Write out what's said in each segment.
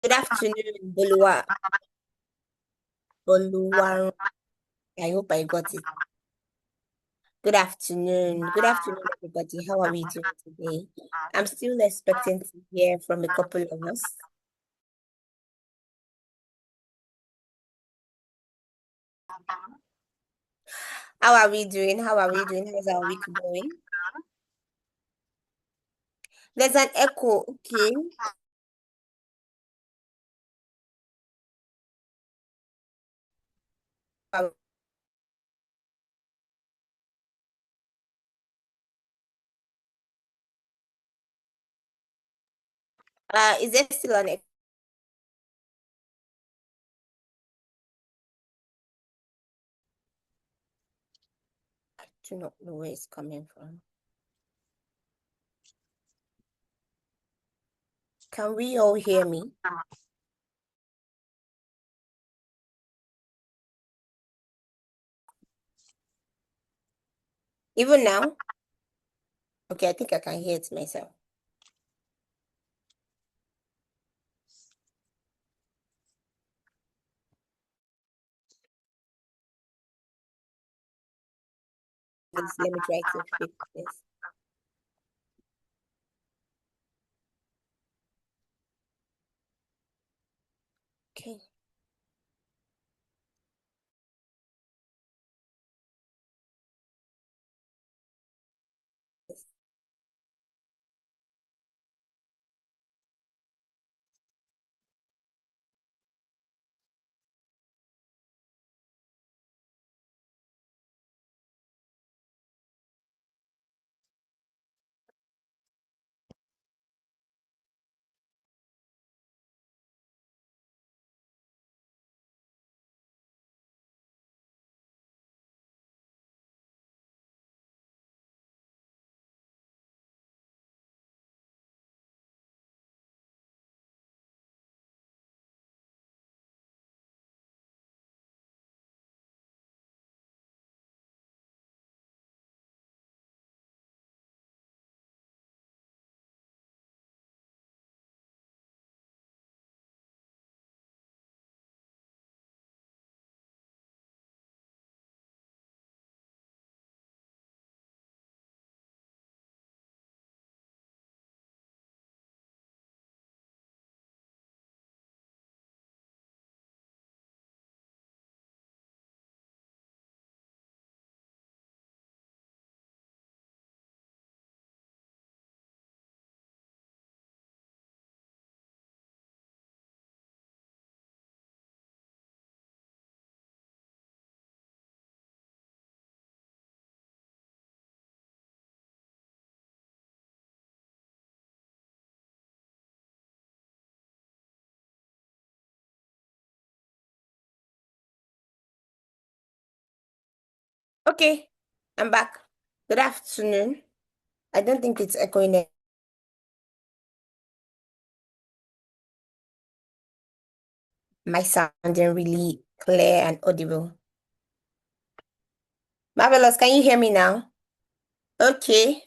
Good afternoon, Bolua. Boluwa. I hope I got it. Good afternoon. Good afternoon, everybody. How are we doing today? I'm still expecting to hear from a couple of us. How are we doing? How are we doing? How's our week going? There's an echo. Okay. Is there still an echo? I do not know where it's coming from. Can we all hear me? Even now? Okay, I think I can hear it myself. Please let me try to fix this. Okay. Okay, I'm back. Good afternoon. I don't think it's echoing. My sounding really clear and audible. Marvelous, can you hear me now? Okay.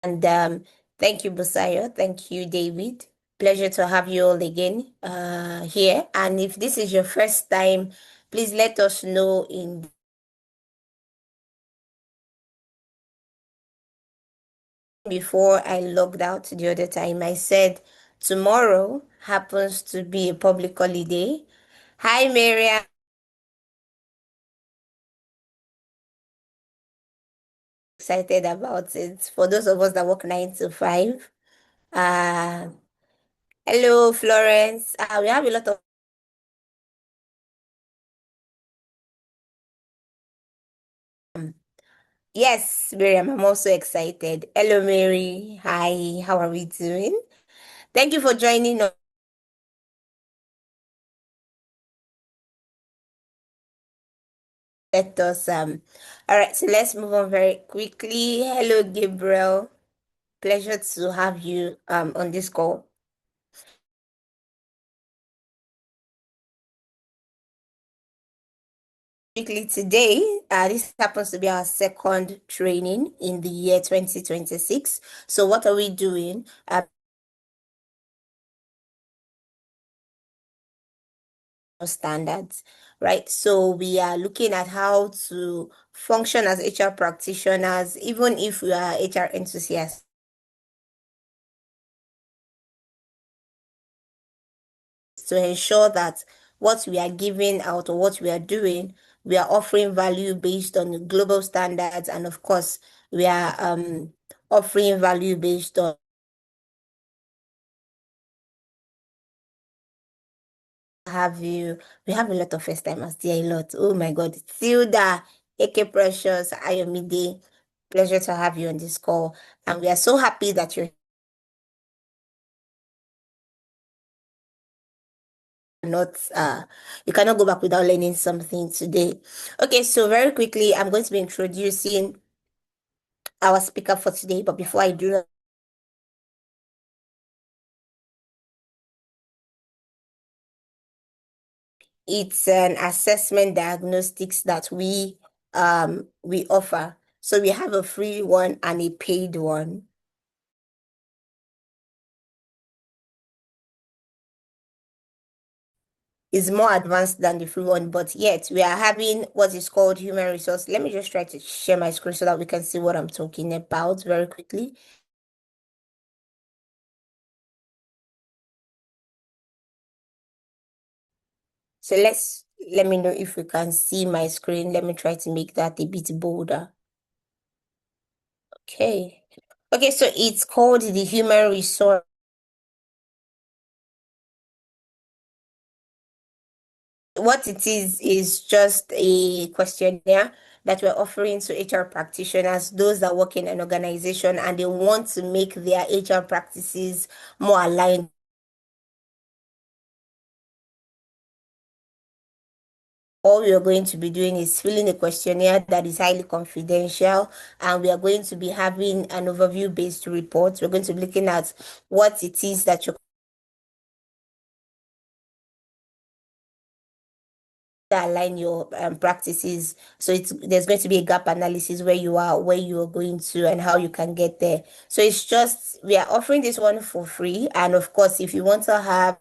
And thank you, Busayo. Thank you, David. Pleasure to have you all again here. And if this is your first time, please let us know in before I logged out the other time. I said tomorrow happens to be a public holiday. Hi, Maria. Excited about it. For those of us that work 9 to 5. Uh, hello, Florence. We have a lot of yes, Miriam, I'm also excited. Hello, Mary. Hi, how are we doing? Thank you for joining us. Let us all right, so let's move on very quickly. Hello, Gabriel. Pleasure to have you on this call. Quickly today, this happens to be our second training in the year 2026. So what are we doing? Standards, right? So we are looking at how to function as HR practitioners, even if we are HR enthusiasts, to ensure that what we are giving out or what we are doing, we are offering value based on global standards, and of course, we are offering value based on have you. We have a lot of first timers there, a lot. Oh my God. Tilda, AK Precious, Ayomide, pleasure to have you on this call. And we are so happy that you're not you cannot go back without learning something today. Okay, so very quickly, I'm going to be introducing our speaker for today, but before I do, it's an assessment diagnostics that we offer. So we have a free one and a paid one. Is more advanced than the free one, but yet we are having what is called human resource. Let me just try to share my screen so that we can see what I'm talking about very quickly. So let me know if you can see my screen. Let me try to make that a bit bolder. Okay. Okay, so it's called the human resource. What it is just a questionnaire that we're offering to HR practitioners, those that work in an organization and they want to make their HR practices more aligned. All we are going to be doing is filling a questionnaire that is highly confidential, and we are going to be having an overview-based report. We're going to be looking at what it is that you're align your practices. So there's going to be a gap analysis where you are, where you are going to, and how you can get there. So it's just we are offering this one for free, and of course, if you want to have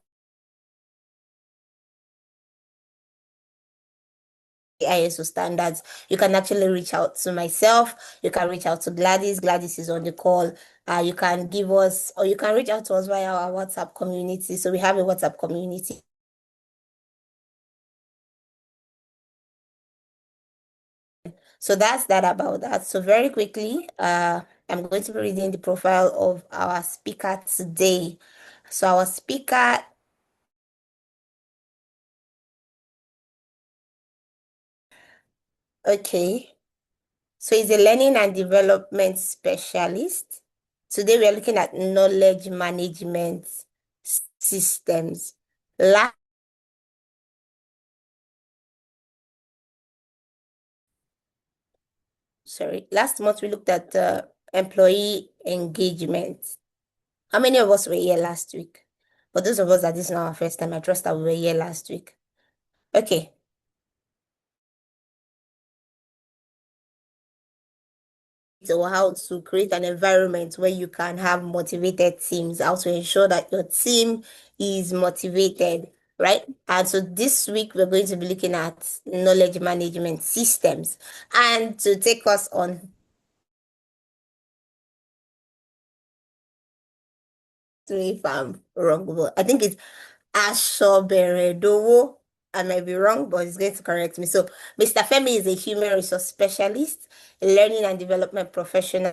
ISO standards, you can actually reach out to myself. You can reach out to Gladys. Gladys is on the call. You can give us, or you can reach out to us via our WhatsApp community. So we have a WhatsApp community. So that's that about that. So very quickly, I'm going to be reading the profile of our speaker today. So our speaker, okay. So he's a learning and development specialist. Today we are looking at knowledge management systems. Last, last month we looked at employee engagement. How many of us were here last week? For those of us that this is not our first time, I trust that we were here last week. Okay. So how to create an environment where you can have motivated teams, how to ensure that your team is motivated, right? And so this week we're going to be looking at knowledge management systems. And to take us on, if I'm wrong, but I think it's Asoberedowo. I might be wrong, but he's going to correct me. So Mr. Femi is a human resource specialist, a learning and development professional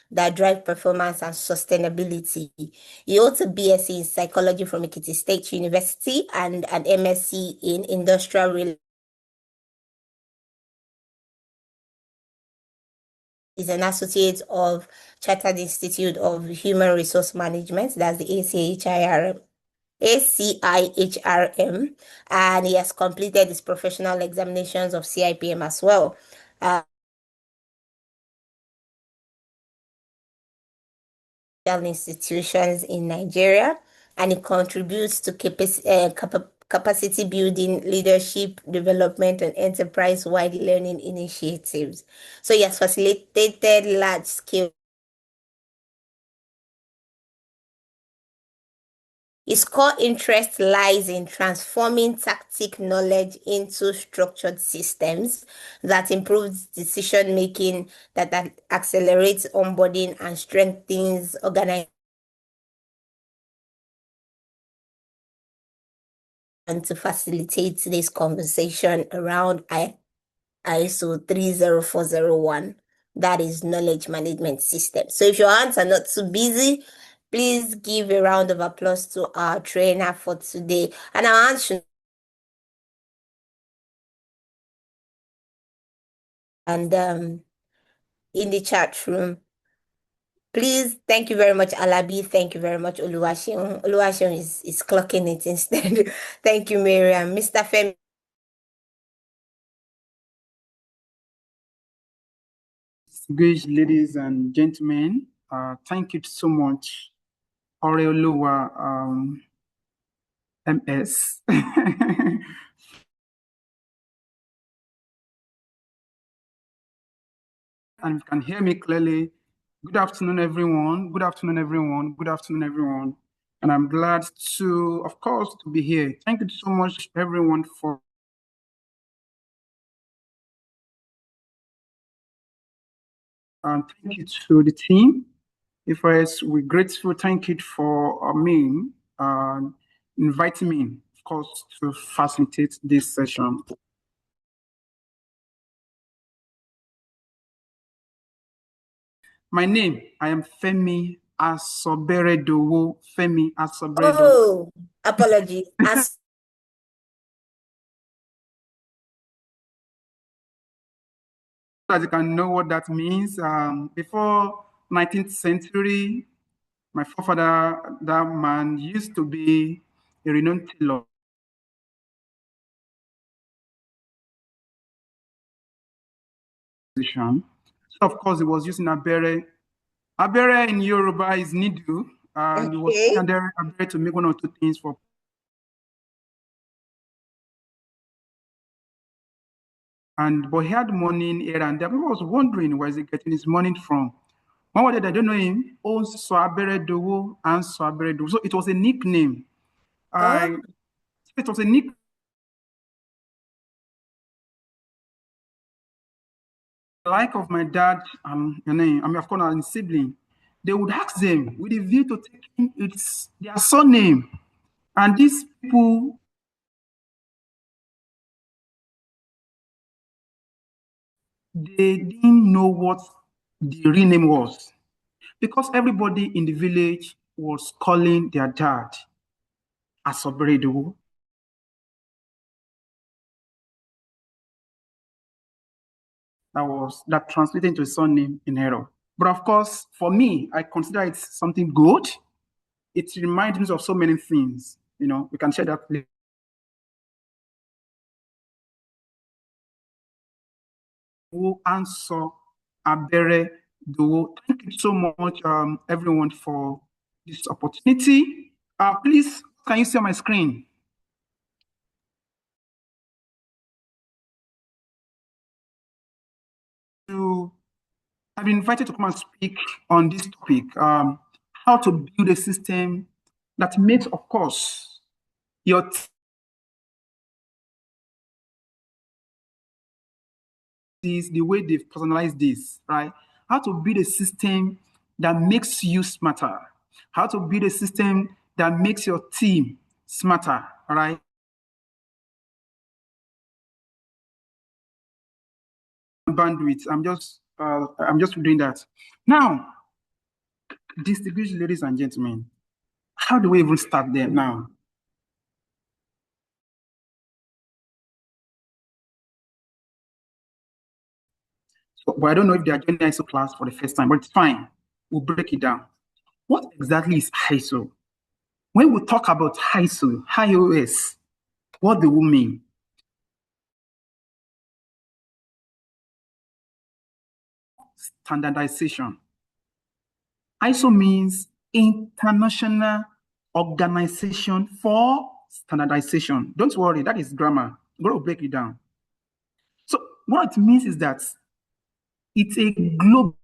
that drive performance and sustainability. He holds a BSc in psychology from Ekiti State University and an MSc in industrial relations. Is an associate of Chartered Institute of Human Resource Management, that's the ACIHRM, and he has completed his professional examinations of CIPM as well. Institutions in Nigeria. and it contributes to capacity building, leadership development, and enterprise-wide learning initiatives. So he has facilitated large-scale. His core interest lies in transforming tactic knowledge into structured systems that improves decision making, that accelerates onboarding and strengthens organization. And to facilitate today's conversation around ISO 30401, that is knowledge management system. So if your hands are not too busy, please give a round of applause to our trainer for today. And our hands should and in the chat room. Please, thank you very much, Alabi. Thank you very much, Oluwaseun. Oluwaseun is clocking it instead. Thank you, Miriam. Mr. Femi. Good ladies and gentlemen, thank you so much, Aureoluwa MS. And you can hear me clearly. Good afternoon, everyone. Good afternoon, everyone. Good afternoon, everyone. And I'm glad to, of course, to be here. Thank you so much, everyone, for thank you to the team. A4S, we're grateful. Thank you for me inviting me, of course, to facilitate this session. My name, I am Femi Asoberedowo. Femi Asoberedowo. Oh, apologies. As you can know what that means, before 19th century, my forefather, that man, used to be a renowned tailor. So of course, he was using abere. Abere in Yoruba is needle, and he was using abere to make one or two things for. But he had money here and there. People was wondering where is he getting his money from. One day, I don't know him, owns Asoberedowo and Asoberedowo. So it was a nickname. It was a nickname. Like of my dad and of course, I'm sibling, they would ask them with a view to taking its their surname. And these people, they didn't know what the real name was because everybody in the village was calling their dad Asoberedowo. That translated into a surname in error. But of course, for me, I consider it something good. It reminds me of so many things. We can share that later. Answer Asoberedowo. Thank you so much, everyone, for this opportunity. Please, can you see on my screen? I've been invited to come and speak on this topic, how to build a system that makes, of course, your the way they've personalized this, right? How to build a system that makes you smarter. How to build a system that makes your team smarter, all right? Bandwidth. I'm just doing that. Now, distinguished ladies and gentlemen, how do we even start there now? But I don't know if they are joining ISO class for the first time, but it's fine. We'll break it down. What exactly is ISO? When we talk about ISO, IOS, what do we mean? Standardization. ISO means International organization for standardization. Don't worry, that is grammar. I'm going to break it down. So what it means is that it's a global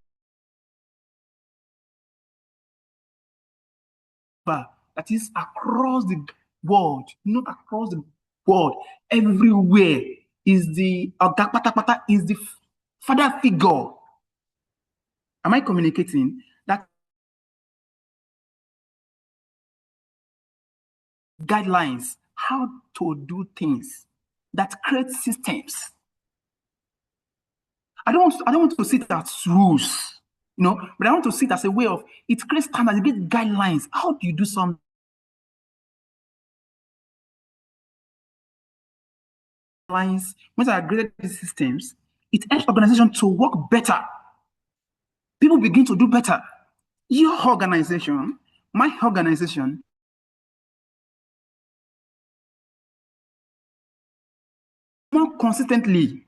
that is across the world, not across the world, everywhere is the Oga Patapata is the father figure. Am I communicating? That guidelines, how to do things, that create systems. I don't want to see it as rules, but I want to see it as a way of it creates standards, it creates guidelines. How do you do something? Lines, once I created these systems, it helps organization to work better. People begin to do better. Your organization, my organization, more consistently.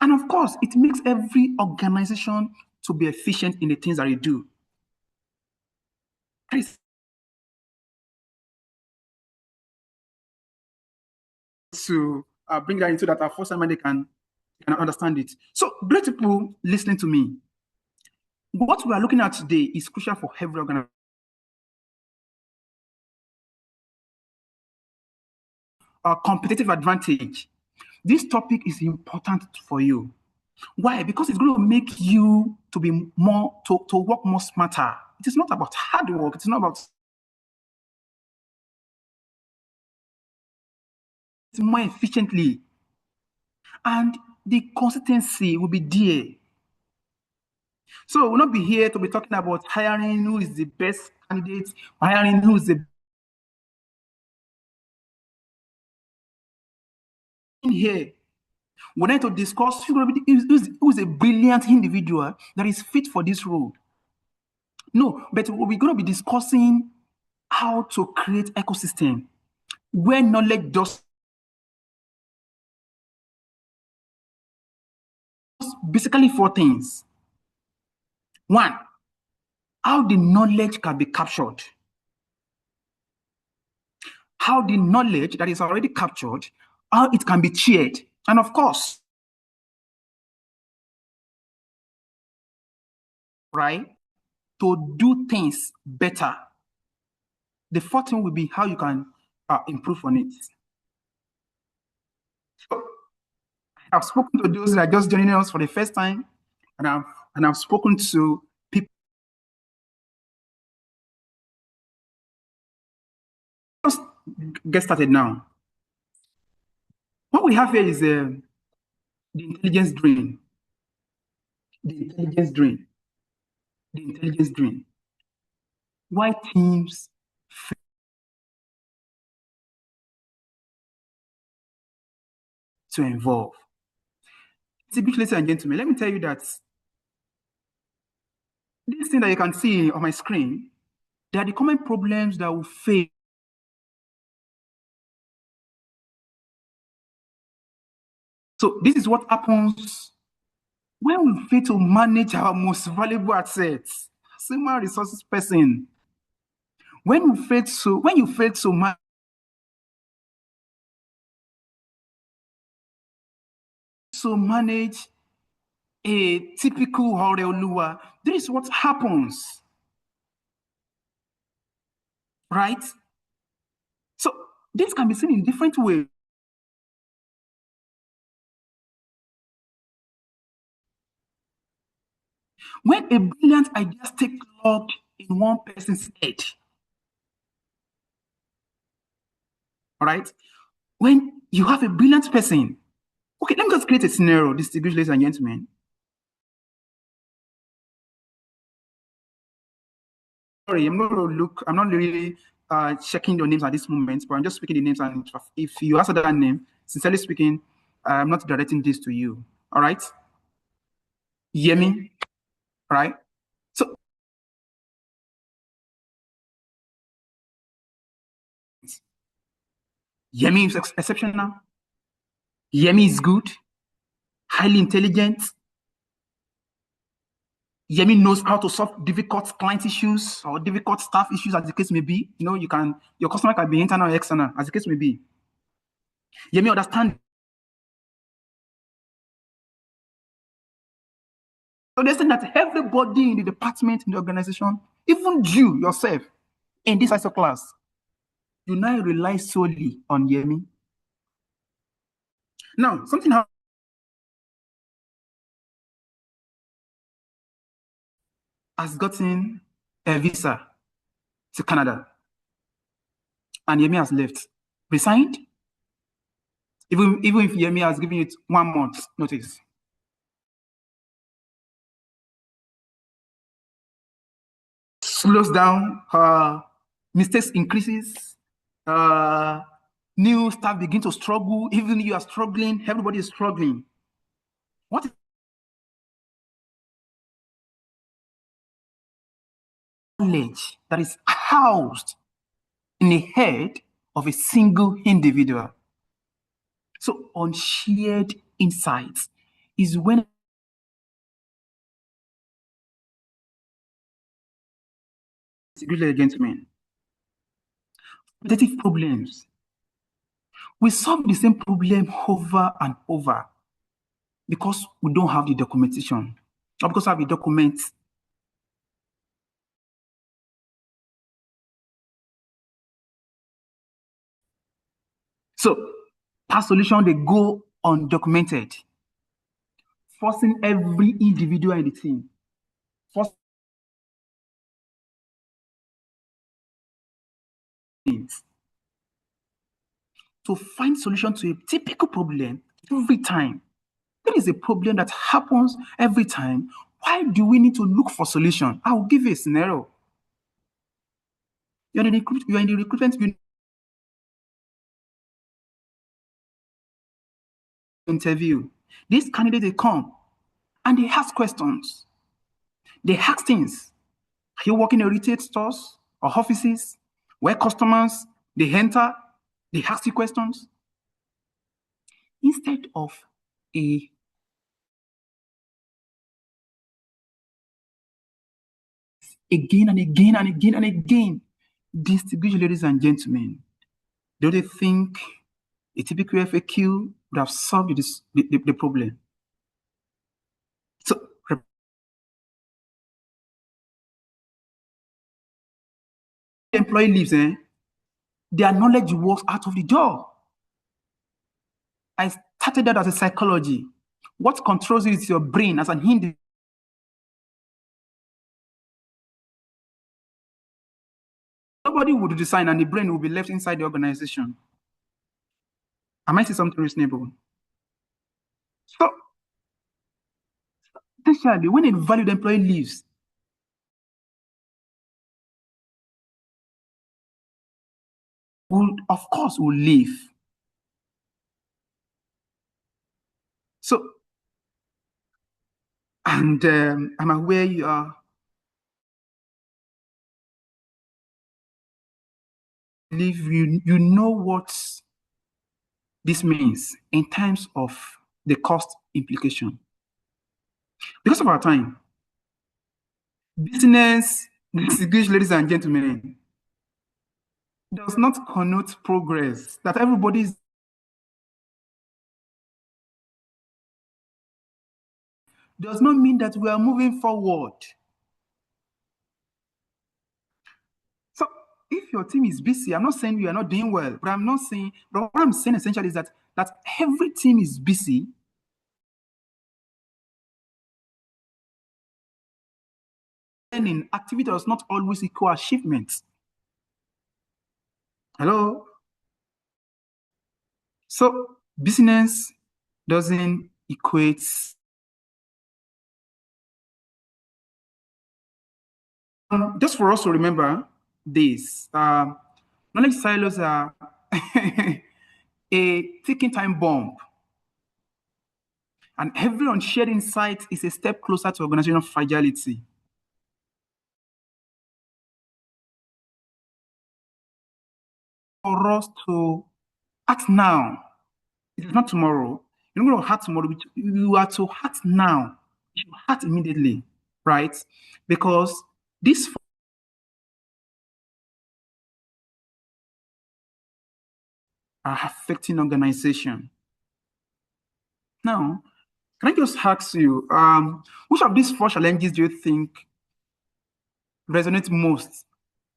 And of course, it makes every organization to be efficient in the things that they do. To bring that into that our first time they can understand it. So, great people listening to me. What we are looking at today is crucial for every organization. Our competitive advantage. This topic is important for you. Why? Because it's going to make you to be more to work more smarter. It is not about hard work. It's not about more efficiently. And the consistency will be there. So we'll not be here to be talking about hiring who is the best candidate, hiring who is the in here. We're going to discuss who's a brilliant individual that is fit for this role. No, but we're going to be discussing how to create ecosystem where knowledge does basically four things. One, how the knowledge can be captured. How the knowledge that is already captured, how it can be shared. And of course, right, to do things better. The fourth thing will be how you can improve on it. So I've spoken to those that are just joining us for the first time, and I've spoken to people. Just get started now. What we have here is the intelligence drain. The intelligence drain. The intelligence drain. Why teams fail to involve. Ladies and gentlemen, let me tell you that this thing that you can see on my screen, they are the common problems that will fail. So this is what happens when we fail to manage our most valuable assets, human resources person. When you fail to manage a typical Horeoluwa, this is what happens. Right? So this can be seen in different ways. When a brilliant idea takes locked in one person's head, all right? When you have a brilliant person, okay, let me just create a scenario, distinguished ladies and gentlemen. Sorry, I'm not really checking your names at this moment, but I'm just speaking the names. And if you answer that name, sincerely speaking, I'm not directing this to you. All right? Yemi, right? So, Yemi is exceptional. Yemi is good, highly intelligent. Yemi knows how to solve difficult client issues or difficult staff issues, as the case may be. Your customer can be internal or external, as the case may be. Yemi understands. So they say that everybody in the department, in the organization, even you yourself, in this ISO class, you now rely solely on Yemi. Now, something has gotten a visa to Canada, and Yemi has left, resigned, even if Yemi has given it 1 month notice. Slows down, mistakes increases, new staff begin to struggle, even you are struggling, everybody is struggling. What is knowledge that is housed in the head of a single individual? So unshared insights is when, ladies and gentlemen, repetitive problems. We solve the same problem over and over because we don't have the documentation, or because we have the documents. So past solution, they go undocumented, forcing every individual in the team, forcing to find solution to a typical problem every time. There is a problem that happens every time. Why do we need to look for solution? I will give you a scenario. You're in the recruitment interview. These candidates, they come and they ask questions. They ask things. Are you working in retail stores or offices where customers, they enter, they ask you questions? Instead of a again and again and again and again, distinguished ladies and gentlemen, do they think a typical FAQ would have solved the problem? So, employee leaves, their knowledge works out of the door. I started that as a psychology. What controls you is your brain as an individual. Nobody would design and the brain will be left inside the organization. Am I saying something reasonable? So, essentially, when a valued employee leaves, of course, will leave. So, and I'm aware you are, you know what this means in terms of the cost implication. Because of our time, business, distinguished ladies and gentlemen, does not connote progress. That everybody is does not mean that we are moving forward. So if your team is busy, I'm not saying you are not doing well, but what I'm saying essentially is that every team is busy. Learning activity does not always equal achievement. Hello? So business doesn't equate. Just for us to remember this, knowledge silos are a ticking time bomb. And every unshared insight is a step closer to organizational fragility. For us to act now, it is not tomorrow. You're not going to act tomorrow. You are to act now. You should act immediately. right? Because these are affecting organization. Now, can I just ask you, which of these four challenges do you think resonate most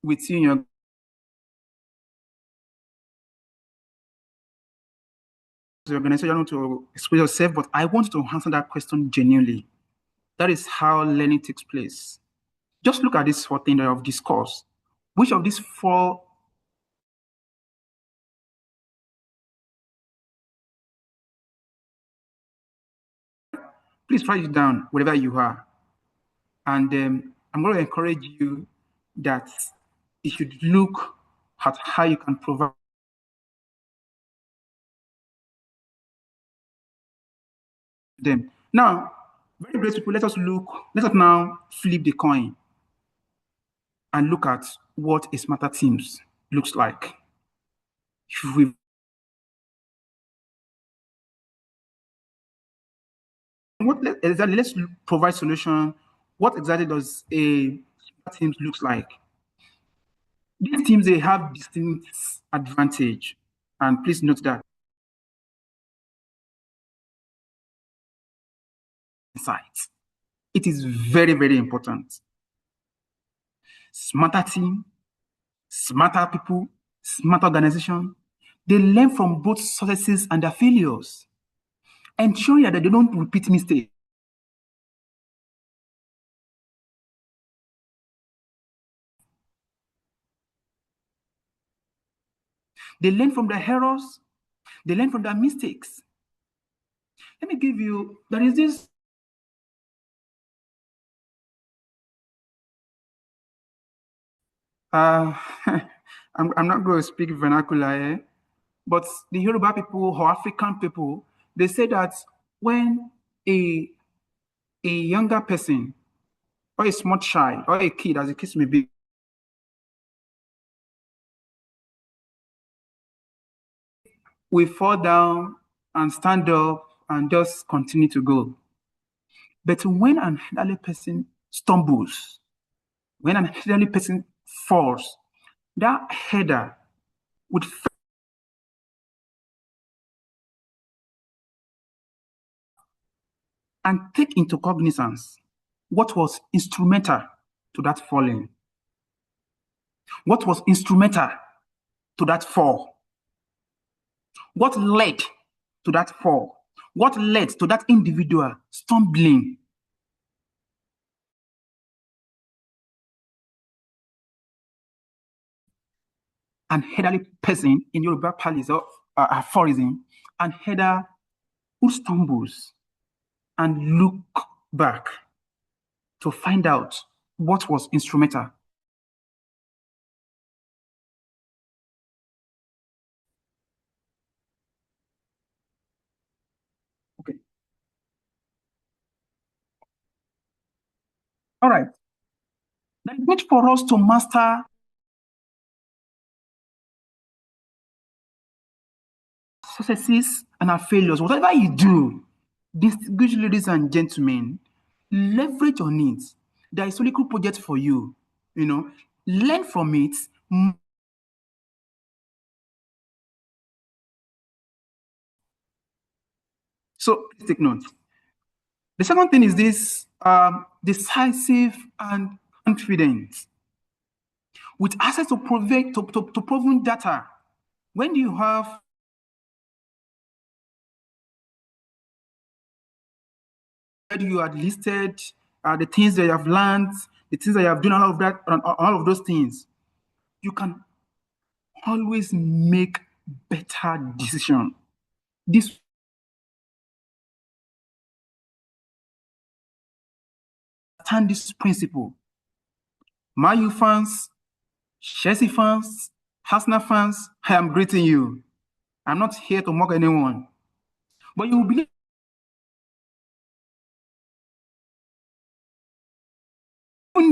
with you in your organization? I don't want to explain yourself, but I want to answer that question genuinely. That is how learning takes place. Just look at these four things that I've discussed. Which of these four, please write it down wherever you are. And I'm going to encourage you that you should look at how you can provide them. Now, very briefly, let us now flip the coin and look at what a smarter teams looks like. If we exactly, let's provide solution. What exactly does a smarter teams looks like? These teams, they have distinct advantage, and please note that insight. It is very, very important. Smarter team, smarter people, smart organization, they learn from both successes and their failures, ensuring that they don't repeat mistakes. They learn from their errors, they learn from their mistakes. Let me give you, there is this, uh, I'm not going to speak vernacular here, but the Yoruba people or African people, they say that when a, a younger person or a small child or a kid, as the case may be, we fall down and stand up and just continue to go. But when an elderly person stumbles, when an elderly person falls, that header would and take into cognizance what was instrumental to that falling, what was instrumental to that fall, what led to that fall, what led to that individual stumbling. An elderly person in Yoruba Palace or aphorism, an elder who stumbles and look back to find out what was instrumental. Okay. All right. The need for us to master successes and our failures, whatever you do, distinguished ladies and gentlemen, leverage on it. There is only cool project for you. You know, learn from it. So please take note. The second thing is this decisive and confident with access to, to proven data. When you have you had listed the things that you have learned, the things that you have done, all of that, all of those things, you can always make better decision. This understand this principle. Man U fans, Chelsea fans, Arsenal fans, I am greeting you. I'm not here to mock anyone, but you will believe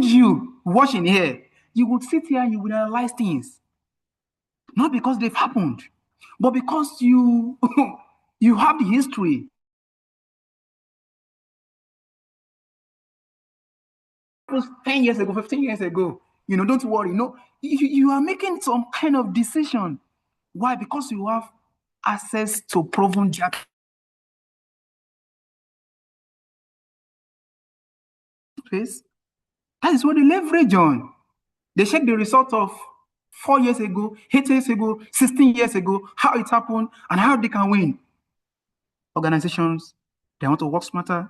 you watching here, you would sit here and you will analyze things, not because they've happened, but because you you have the history. was 10 years ago, 15 years ago. Don't worry. No, you are making some kind of decision. Why? Because you have access to proven data space. That is what they leverage on. They check the result of 4 years ago, 8 years ago, 16 years ago, how it happened, and how they can win. Organizations, they want to work smarter.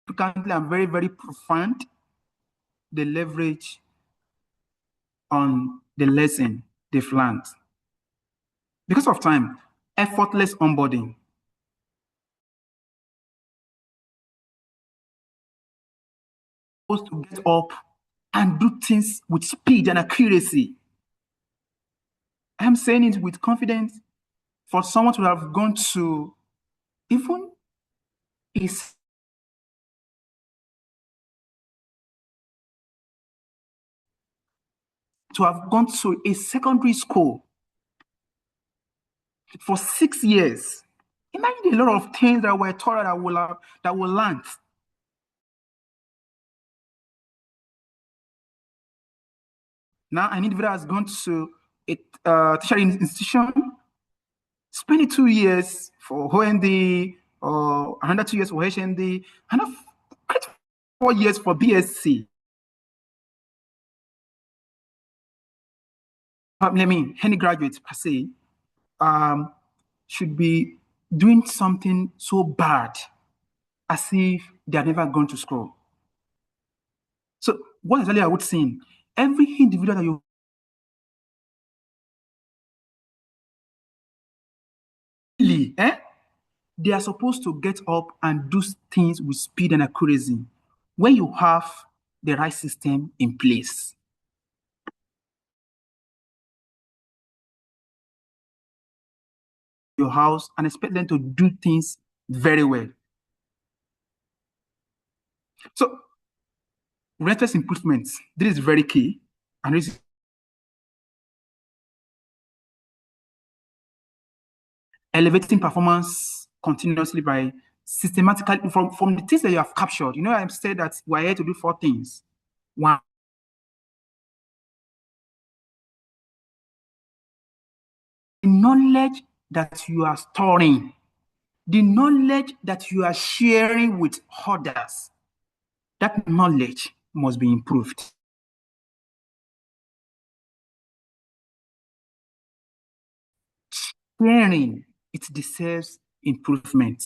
Significantly and very, very profound, they leverage on the lesson they've learned. Because of time, effortless onboarding. Supposed to get up and do things with speed and accuracy. I'm saying it with confidence for someone to have gone to even is to have gone to a secondary school for 6 years. Imagine a lot of things that were taught that will learn. Now an individual has gone to a tertiary institution, spending 2 years for OND or another 2 years for HND, and 4 years for BSc. Any graduates per se should be doing something so bad as if they are never gone to school. So what exactly I would say, every individual that you really, they are supposed to get up and do things with speed and accuracy when you have the right system in place. Your house and expect them to do things very well. So relentless improvements, this is very key, and this is elevating performance continuously by systematically from the things that you have captured. I've said that we're here to do 4 things. One, the knowledge that you are storing, the knowledge that you are sharing with others, that knowledge must be improved. Sharing, it deserves improvement.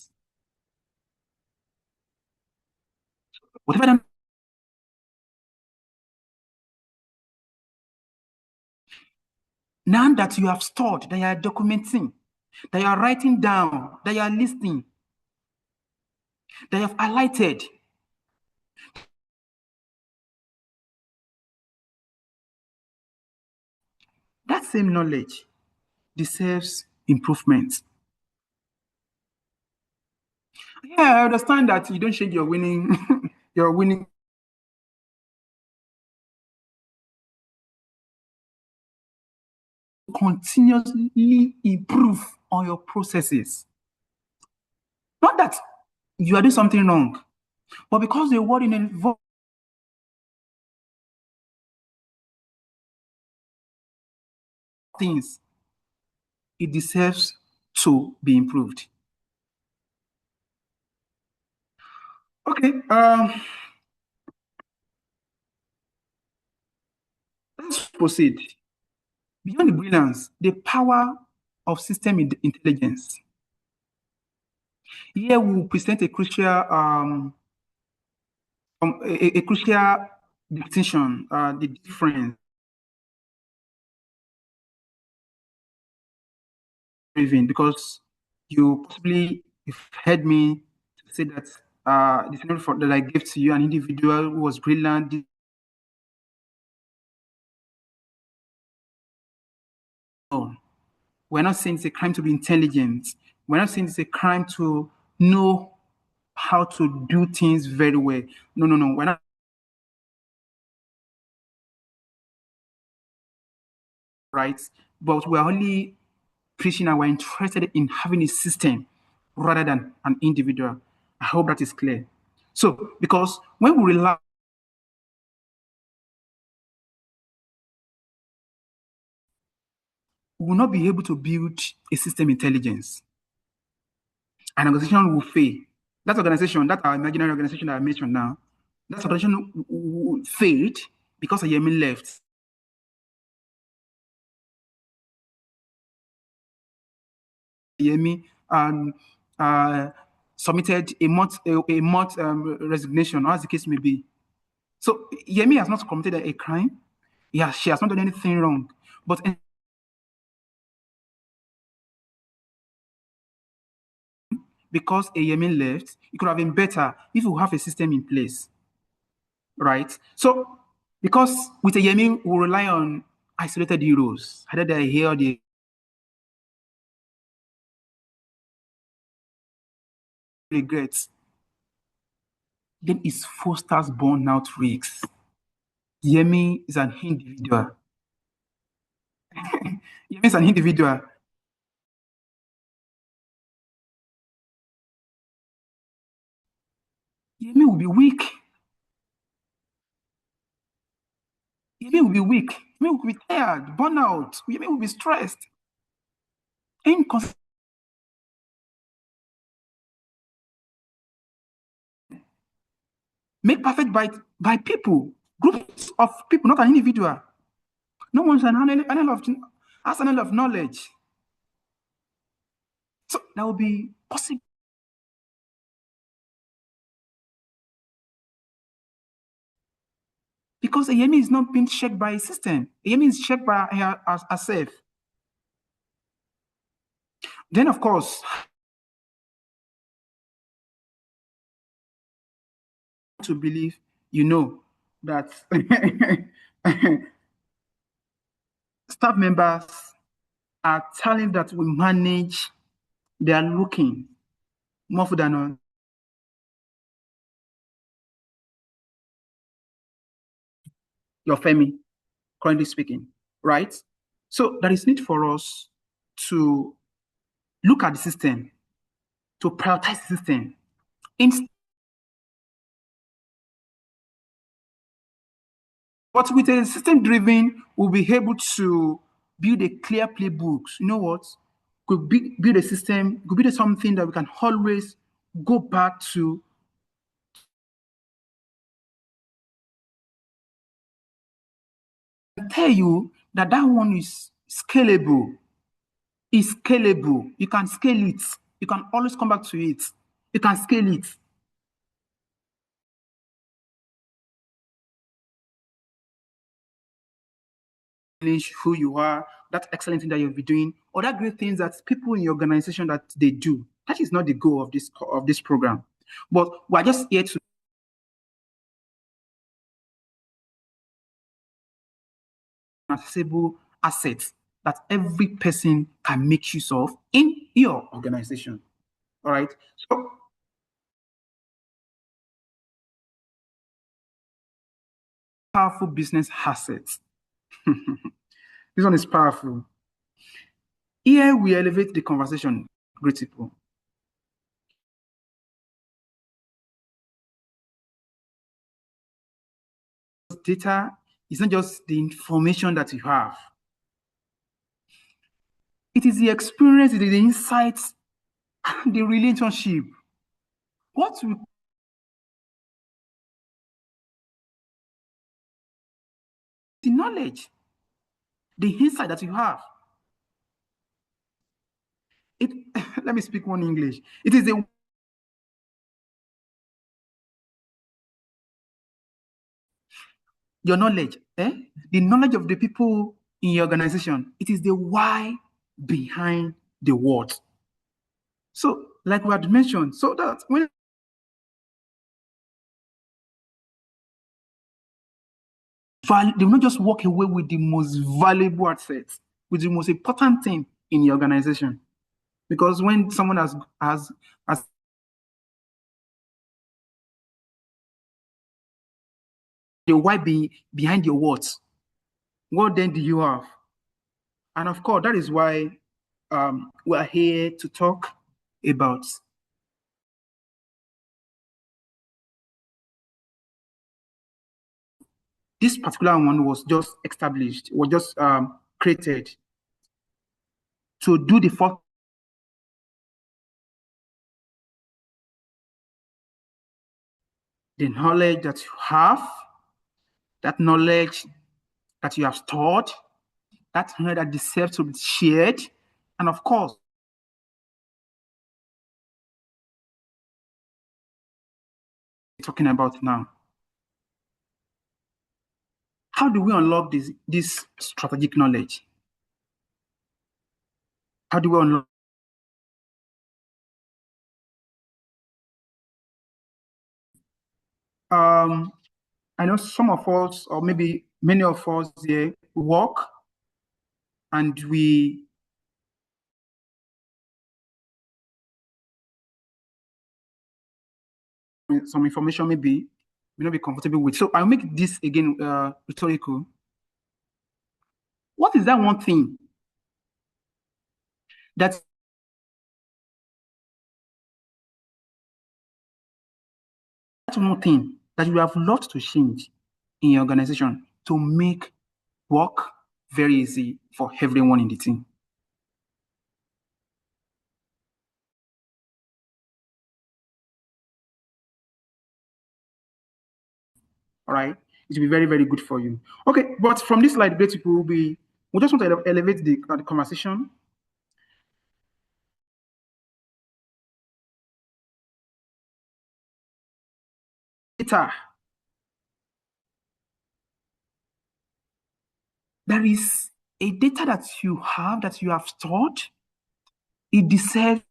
Whatever that, now that you have stored, that you are documenting, that you are writing down, that you are listening, that you have highlighted, that same knowledge deserves improvement. Yeah, I understand that you don't change your winning, your winning continuously improve on your processes. Not that you are doing something wrong, but because the word involves things, it deserves to be improved. Okay, let's proceed. Beyond the brilliance, the power of system intelligence. Here we will present a crucial distinction, the difference because you possibly you've heard me say that the scenario that I gave to you, an individual who was brilliant. No, we're not saying it's a crime to be intelligent. We're not saying it's a crime to know how to do things very well. No, no, no. We're not right, but we're only preaching and we're interested in having a system rather than an individual. I hope that is clear. So, because when we rely, we will not be able to build a system intelligence. An organization will fail. That organization, that our imaginary organization that I mentioned now, that organization failed because Yemi left. Yemi uh, submitted a month resignation, or as the case may be. So Yemi has not committed a crime. Yeah, she has not done anything wrong. But because Yemi left, it could have been better if we have a system in place, right? So because with Yemi, we rely on isolated heroes. Either they're here or they regrets, then it fosters burnout risks. Yemi is an individual. Yemi is an individual. Yemi will be weak. Yemi will be weak. Yemi will be tired, burnout. Yemi will be stressed. Inconsistent. Make perfect by people, groups of people, not an individual. No one's has an of knowledge. So that will be possible because Yemi is not being checked by a system. Yemi is checked by herself. Then, of course, to believe, that staff members are telling that we manage, they are looking more than on your Femi, currently speaking, right? So there is need for us to look at the system, to prioritize the system. But with a system driven, we'll be able to build a clear playbooks. You know what? Build a system, could build something that we can always go back to. I tell you that that one is scalable. It's scalable. You can scale it. You can always come back to it. You can scale it. Who you are, that excellent thing that you'll be doing, or that great things that people in your organization that they do. That is not the goal of this program. But we're just here to accessible assets that every person can make use of in your organization. All right. So powerful business assets. This one is powerful. Here we elevate the conversation, great people. Data is not just the information that you have. It is the experience, it is the insights, the relationship. What we the knowledge, the insight that you have. It let me speak one English. It is the your knowledge, the knowledge of the people in your organization. It is the why behind the what. So, like we had mentioned, so that when they will not just walk away with the most valuable assets, with the most important thing in your organization. Because when someone has the why behind your what then do you have? And of course, that is why we are here to talk about This particular one was just established, was just created to do the first the knowledge that you have, that knowledge that you have stored, that knowledge that deserves to be shared, and of course, talking about now. How do we unlock this strategic knowledge? How do we unlock? Um, I know some of us, or maybe many of us here, work and we some information maybe may not be comfortable with. So I'll make this again rhetorical. What is that one thing that's that one thing that you have loved to change in your organization to make work very easy for everyone in the team? All right, it will be very, very good for you. Okay, but from this slide, basically, we just want to elevate the conversation. Data. There is a data that you have stored. It deserves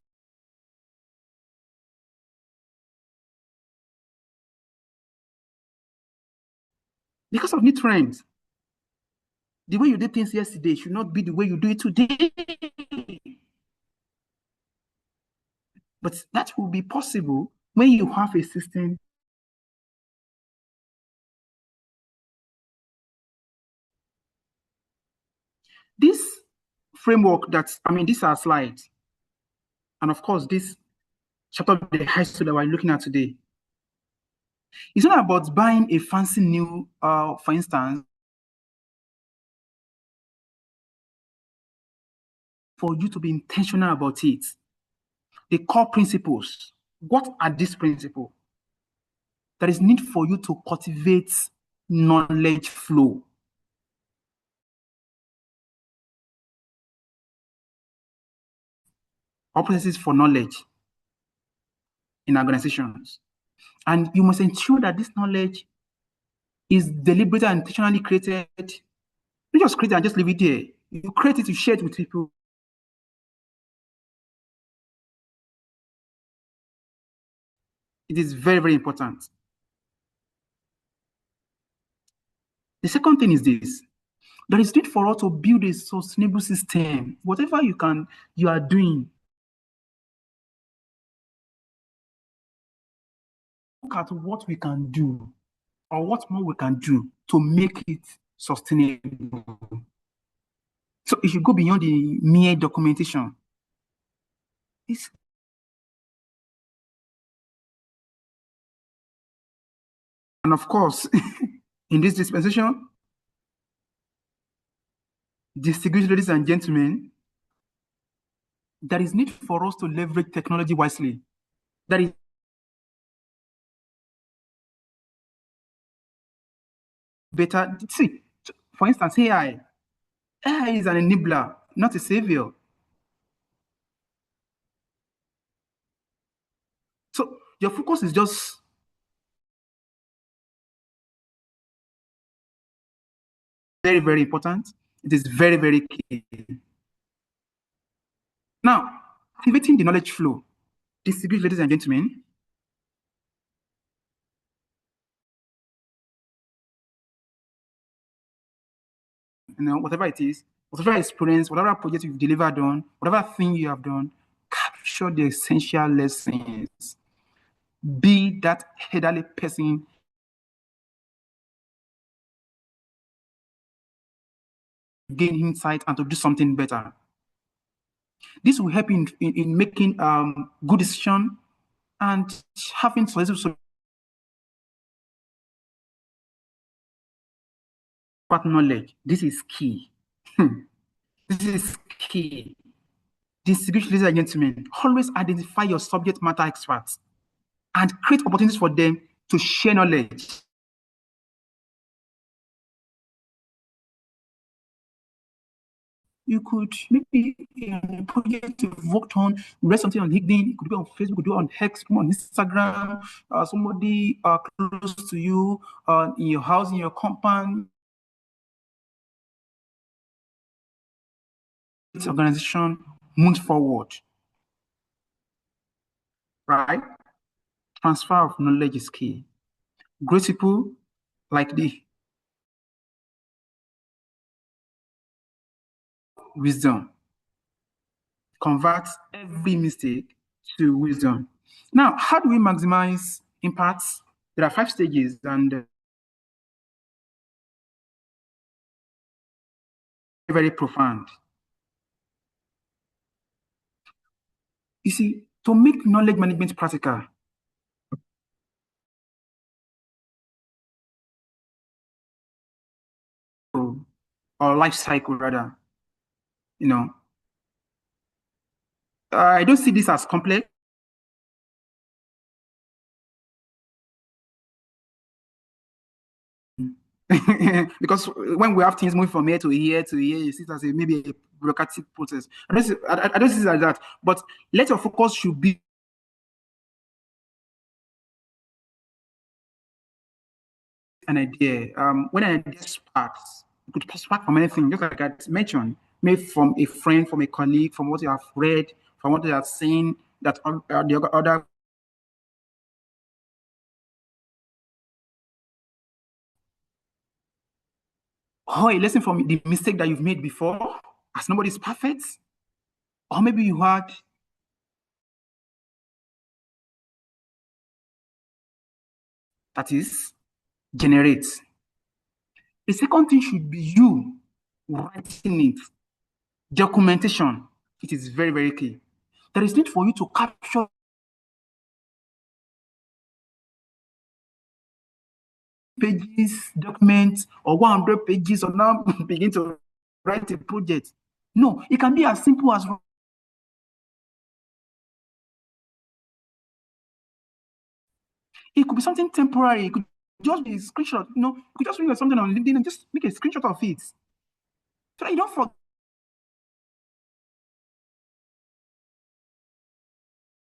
because of new trends. The way you did things yesterday should not be the way you do it today. But that will be possible when you have a system. This framework these are slides. And of course, this chapter of the high school that we're looking at today. It's not about buying a fancy new, for instance, for you to be intentional about it. The core principles. What are these principles? There is need for you to cultivate knowledge flow. Opportunities for knowledge in organizations. And you must ensure that this knowledge is deliberately and intentionally created. You just create it and just leave it there. You create it to share it with people. It is very, very important. The second thing is this. There is need for us to build a sustainable system. Whatever you are doing, look at what we can do or what more we can do to make it sustainable. So it should go beyond the mere documentation. It's, and of course, in this dispensation, distinguished ladies and gentlemen, there is need for us to leverage technology wisely. That is better. See, for instance, AI. AI is an enabler, not a savior. So your focus is just very, very important. It is very, very key. Now, activating the knowledge flow. Distinguished ladies and gentlemen, whatever it is, whatever experience, whatever project you've delivered on, whatever thing you have done, capture the essential lessons. Be that elderly person, gain insight and to do something better. This will help in making good decision and having successful But knowledge, this is key. This is key. Distinguished ladies and gentlemen, always identify your subject matter experts and create opportunities for them to share knowledge. You could maybe in a project you've worked on, read something on LinkedIn, it could be on Facebook, it could be on X, it could be on Instagram, somebody close to you, in your house, in your compound, its organization moves forward, right? Transfer of knowledge is key. Great people like the wisdom convert every mistake to wisdom. Now, how do we maximize impacts? There are 5 stages, and very profound. You see, to make knowledge management practical, or life cycle rather, you know, I don't see this as complex. Because when we have things moving from here to here to here, you see it as maybe a bureaucratic process. I don't see it like that. But let your focus should be an idea. When an idea sparks, it could spark from anything, just like I mentioned, maybe from a friend, from a colleague, from what you have read, from what you have seen, that the other. Oh, a lesson from the mistake that you've made before, as nobody's perfect. Or maybe you had, that is, generate. The second thing should be you writing it. Documentation. It is very, very key. There is need for you to capture pages, documents, or 100 pages, or now begin to write a project. No, it can be as simple as it could be something temporary. It could just be a screenshot. You could just read something on LinkedIn and just make a screenshot of it. So that you don't forget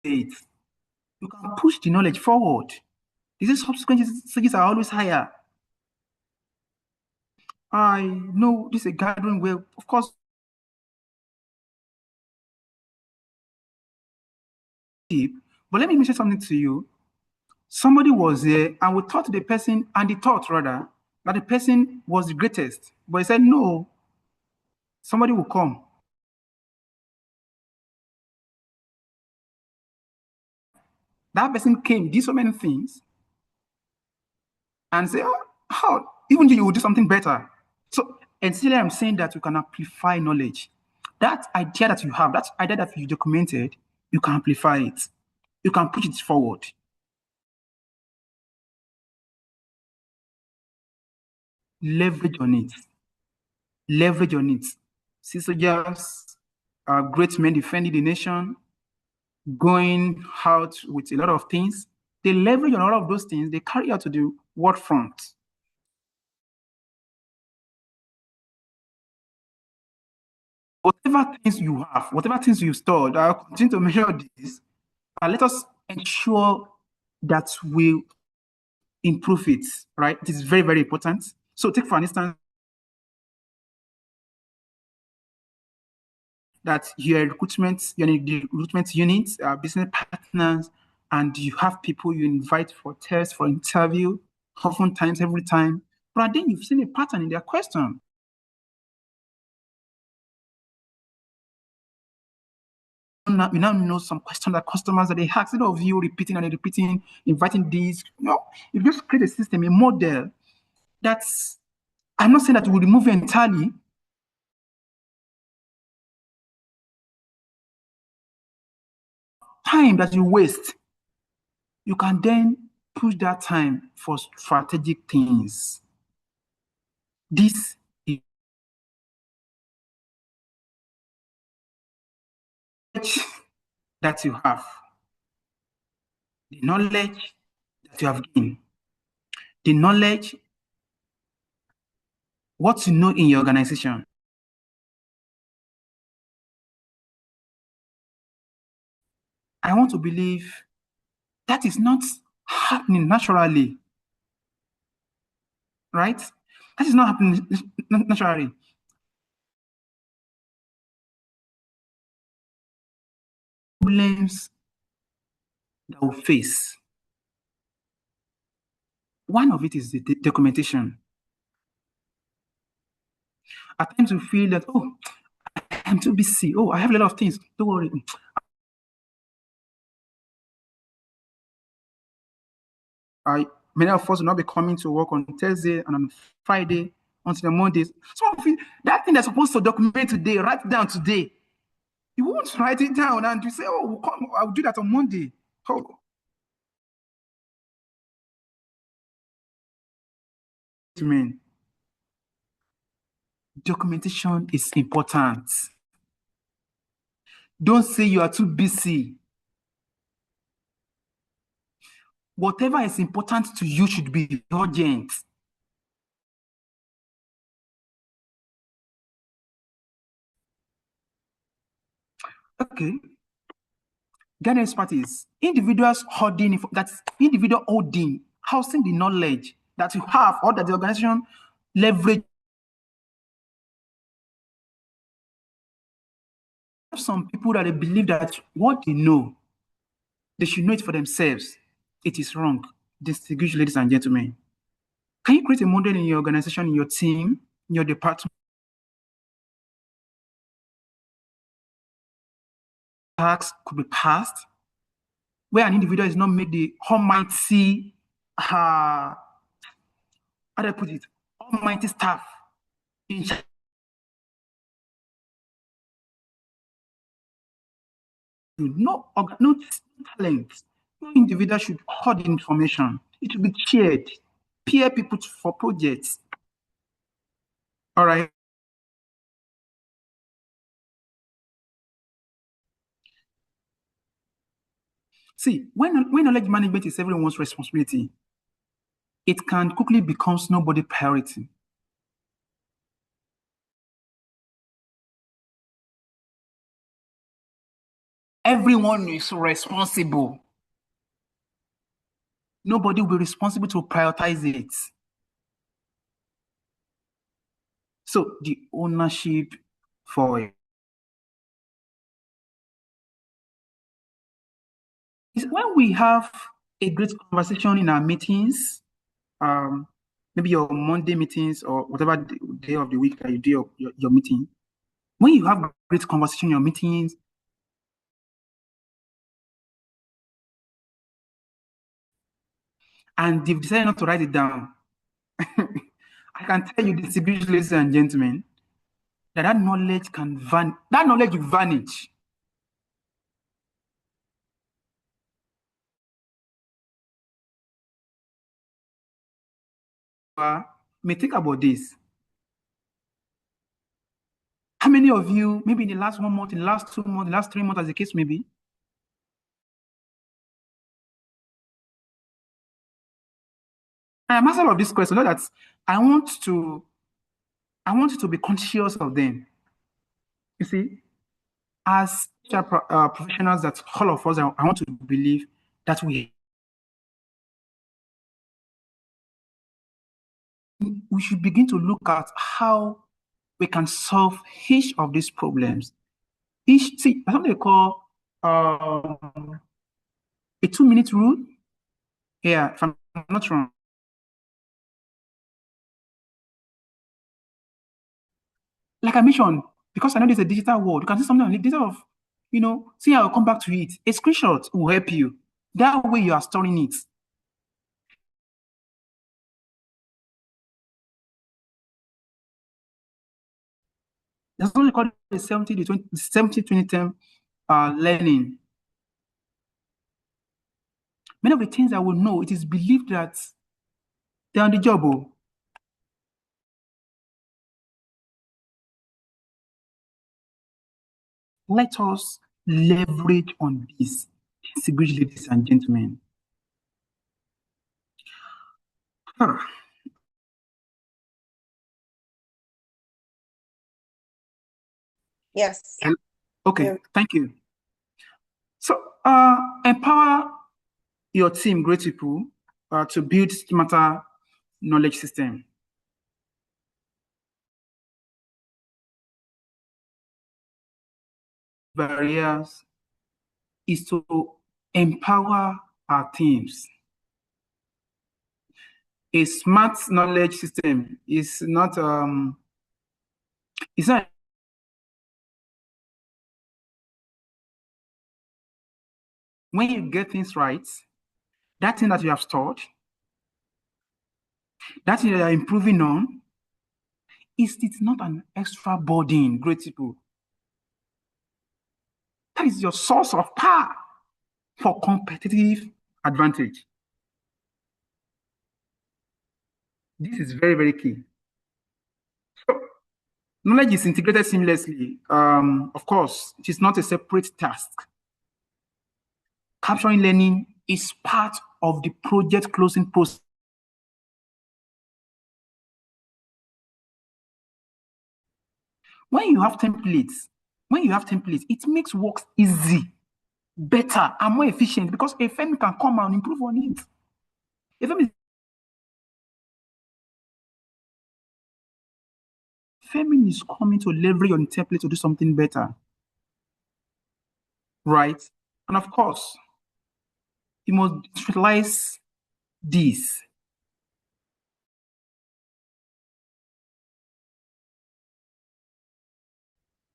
it. You can push the knowledge forward. These subsequent stages are always higher. I know this is a gathering where, of course, deep, but let me say something to you. Somebody was there and we thought the person, and the thought rather, that the person was the greatest. But he said, no, somebody will come. That person came, did so many things, and say, oh, how? Even though you will do something better. So, and still I'm saying that you can amplify knowledge. That idea that you have, that idea that you documented, you can amplify it. You can push it forward. Leverage on it. Leverage on it. See soldiers, great men defending the nation, going out with a lot of things. They leverage on all of those things. They carry out to the world front. Whatever things you have, whatever things you stored, I'll continue to measure this. And let us ensure that we improve it, right? It is very, very important. So take for instance that you're in the recruitment unit, business partners, and you have people you invite for tests, for interview, oftentimes every time. But then you've seen a pattern in their question. Now, you now know some questions that customers that they ask, instead of you repeating and repeating, inviting these, you just create a system, a model that's, I'm not saying that you will remove it entirely, time that you waste, you can then push that time for strategic things. This is knowledge that you have, the knowledge that you have gained, the knowledge, what you know in your organization. I want to believe that is not happening naturally, right? That is not happening naturally. Problems that we face. One of it is the documentation. At times we feel that, oh, I'm too busy. Oh, I have a lot of things. Don't worry. I Many of us will not be coming to work on Thursday and on Friday until the Mondays. Some of you, that thing that's supposed to document today, write it down today. You won't write it down and you say, oh, we'll come, I'll do that on Monday. Oh, man, documentation is important. Don't say you are too busy. Whatever is important to you should be urgent. Okay. Guidance parties, individuals holding, that's individual holding, housing the knowledge that you have or that the organization leverage. Some people that they believe that what they know, they should know it for themselves. It is wrong. Distinguished ladies and gentlemen, can you create a model in your organization, in your team, in your department? Tasks could be passed where an individual is not made the almighty, how do I put it, almighty staff in charge. No talent. No individual should hold information. It should be shared. Peer people for projects. All right. See, when knowledge management is everyone's responsibility, it can quickly become nobody's priority. Everyone is responsible. Nobody will be responsible to prioritize it. So the ownership for it is when we have a great conversation in our meetings, um, maybe your Monday meetings or whatever day of the week that you do your meeting. When you have great conversation in your meetings, and they've decided not to write it down, I can tell you, distinguished ladies and gentlemen, that knowledge that knowledge will vanish. May think about this. How many of you, maybe in the last 1 month, in the last 2 months, the last 3 months, as the case may be, I am asking all of this question, not that I want to, I want you to be conscious of them. You see, as professionals, that all of us, I want to believe that we should begin to look at how we can solve each of these problems. See, that's what they call a 2 minute rule. Yeah, if I'm not wrong. Like I mentioned, because I know there's a digital world, you can see something on the digital of, see, I'll come back to it. A screenshot will help you. That way you are storing it. That's what we call the 70 20 10 learning. Many of the things I will know, it is believed that they're on the job. Oh. Let us leverage on this, distinguished ladies and gentlemen. Ah, Yes. okay, Yeah. thank you. So, empower your team, great people, to build smarter knowledge system. Barriers is to empower our teams. A smart knowledge system is not it's not when you get things right, that thing that you have stored, that thing that you are improving on, it's not an extra burden, great people. That is your source of power for competitive advantage. This is very, very key. So, knowledge is integrated seamlessly. Of course, it is not a separate task. Capturing learning is part of the project closing process. When you have templates, it makes work easy, better, and more efficient because a firm can come and improve on it. A firm is coming to leverage on template to do something better, right? And of course, you must utilize this.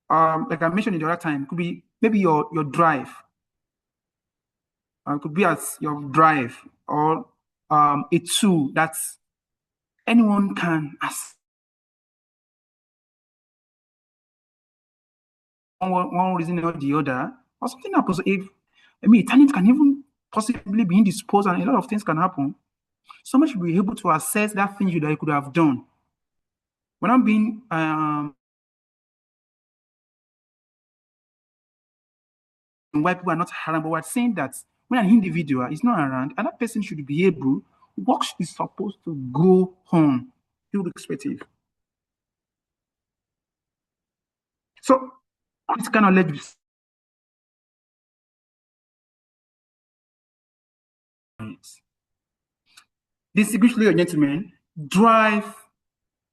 Like I mentioned the other time, it could be maybe your drive. It could be as your drive or a tool that anyone can as one reason or the other, or something happens. If I mean, talent can even possibly be indisposed, and a lot of things can happen. Someone should be able to assess that thing that you could have done. When I'm being why people are not around, but we're saying that when an individual is not around, and that person should be able, work is supposed to go on, irrespective. So, this kind of knowledge. Distinguished ladies and gentlemen, drive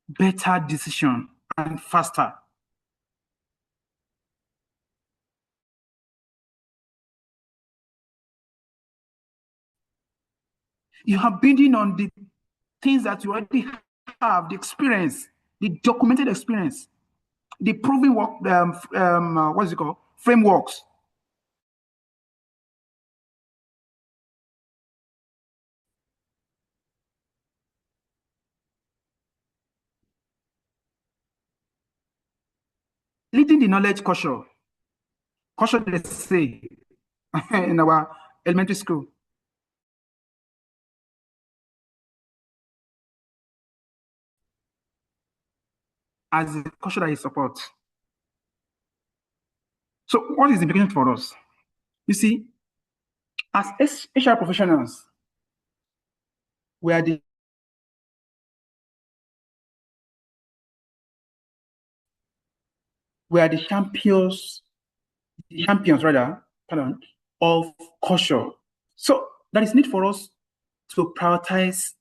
better decision and faster. You are building on the things that you already have, the experience, the documented experience, the proven work, what is it called? Frameworks. Leading the knowledge culture. Culture, they say, in our elementary school, as a culture that is support. So, what is the implication for us? You see, as HR professionals, we are the champions, rather, pardon, of culture. So there is need for us to prioritize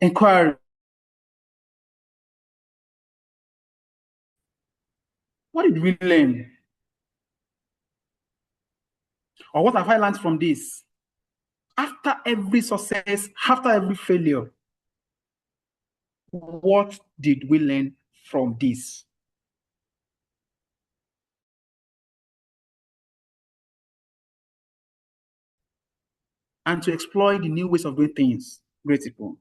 inquiry. What did we learn? Or what have I learned from this? After every success, after every failure, what did we learn from this? And to exploit the new ways of doing things, great people.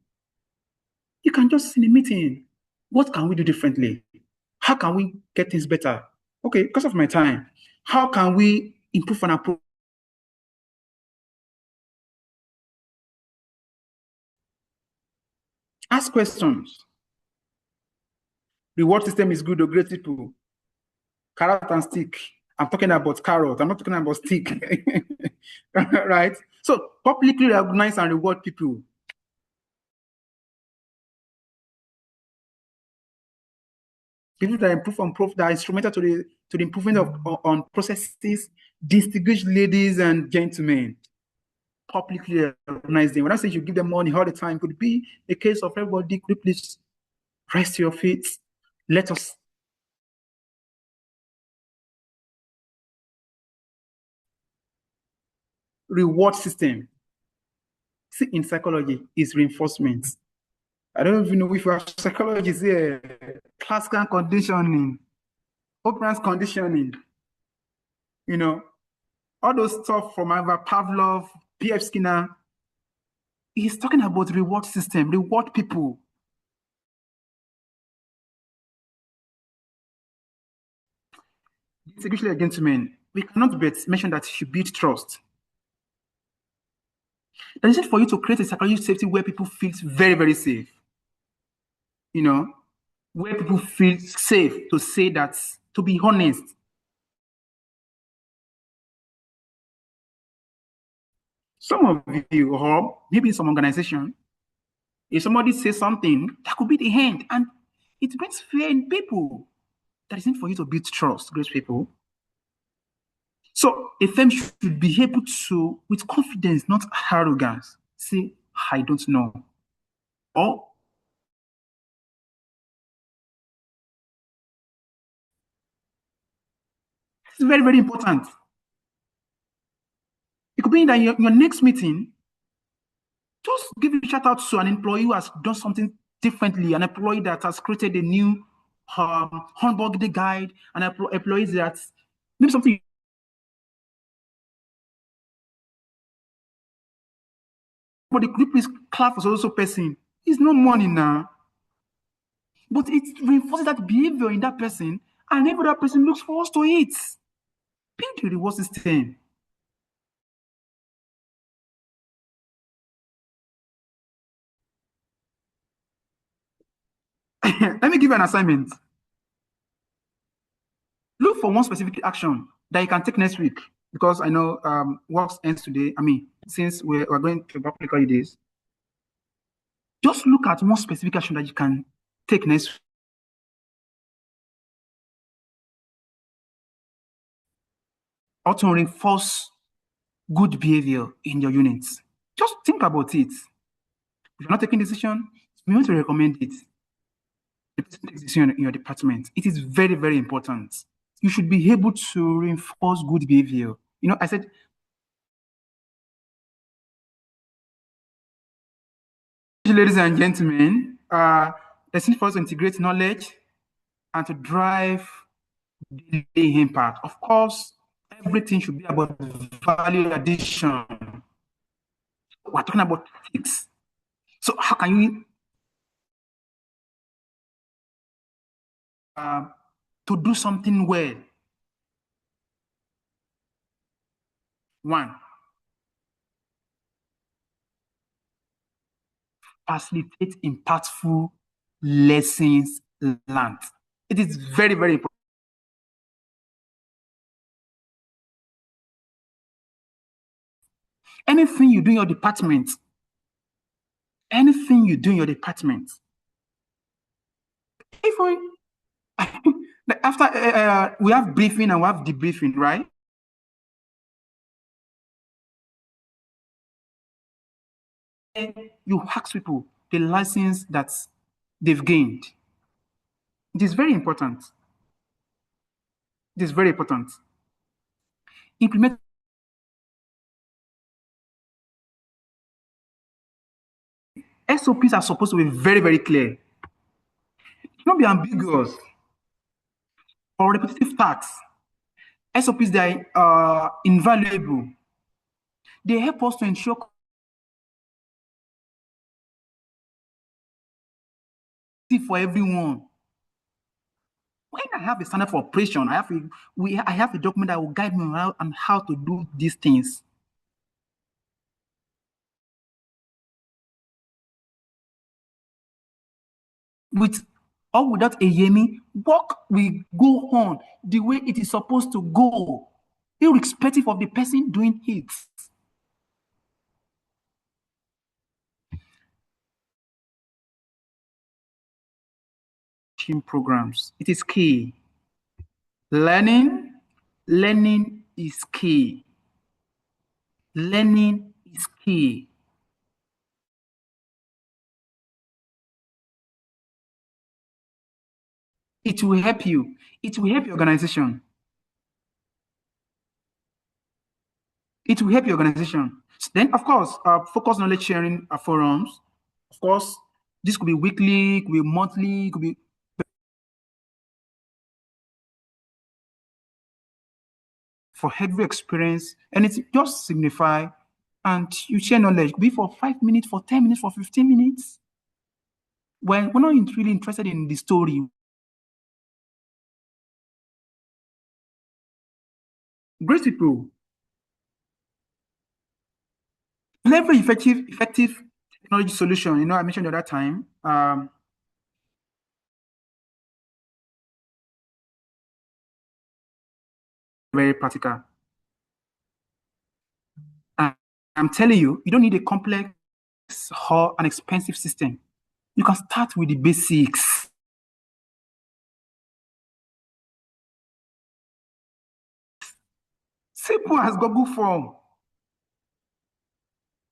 You can just in a meeting, what can we do differently? How can we get things better? Okay, because of my time, how can we improve on approach? Ask questions. Reward system is good or great people. carrot and stick. I'm talking about carrot. I'm not talking about stick. Right? So publicly recognize and reward people. People that improve on that are instrumental to the improvement of on processes, distinguished ladies and gentlemen. Publicly recognize them. When I say you give them money all the time, could be a case of everybody. Could you please rise to your feet? Let us reward system. See, in psychology, is reinforcement. I don't even know if you have psychologists here. Classical conditioning, operant conditioning, you know, all those stuff from either Pavlov, P.F. Skinner. He's talking about reward system, reward people. Distinguished gentlemen, we cannot mention that you should build trust. That is it for you to create a psychological safety where people feel very, very safe. You know, where people feel safe to say that, to be honest. Some of you, or maybe some organization, if somebody says something, that could be the end. And it brings fear in people. That isn't for you to build trust, great people. So a firm should be able to, with confidence, not arrogance, say, I don't know. Or it's very, very important. It could be in that your next meeting, just give a shout out to an employee who has done something differently, an employee that has created a new onboarding guide, an employee that maybe something. But the group is clap for also person. It's no money now. But it reinforces that behavior in that person, and every other person looks forward to it. Build the reward system. Let me give you an assignment. Look for one specific action that you can take next week, because I know work ends today. I mean, since we're going to public holidays, just look at one specific action that you can take next week. Or to reinforce good behavior in your units. Just think about it. If you're not taking decision, we want to recommend it. The person takes decision in your department. It is very, very important. You should be able to reinforce good behavior. You know, I said, ladies and gentlemen, let's need for us to integrate knowledge and to drive the impact. Of course, everything should be about value addition. We're talking about ethics. So how can you to do something well? One, facilitate impactful lessons learned. It is very, very important. Anything you do in your department, anything you do in your department, if we, after we have briefing and we have debriefing, right? You ask people the license that they've gained. It is very important. It is very important. Implement SOPs are supposed to be very, very clear. Not be ambiguous or repetitive tasks. SOPs they are invaluable. They help us to ensure for everyone. When I have a standard for operation, I have a document that will guide me on how to do these things. With or without a Yemi, work will go on the way it is supposed to go, irrespective of the person doing it. Programs. It is key. Learning, learning is key. Learning is key. It will help you. It will help your organization. It will help your organization. Then, of course, focus knowledge sharing forums. Of course, this could be weekly, could be monthly, could be for every experience, and it just signify and you share knowledge. Could be for 5 minutes, for 10 minutes, for 15 minutes. When we're not really interested in the story, great people, leverage effective technology solution. You know, I mentioned the other time. Very practical. And I'm telling you, you don't need a complex or an expensive system. You can start with the basics. Simple as Google form.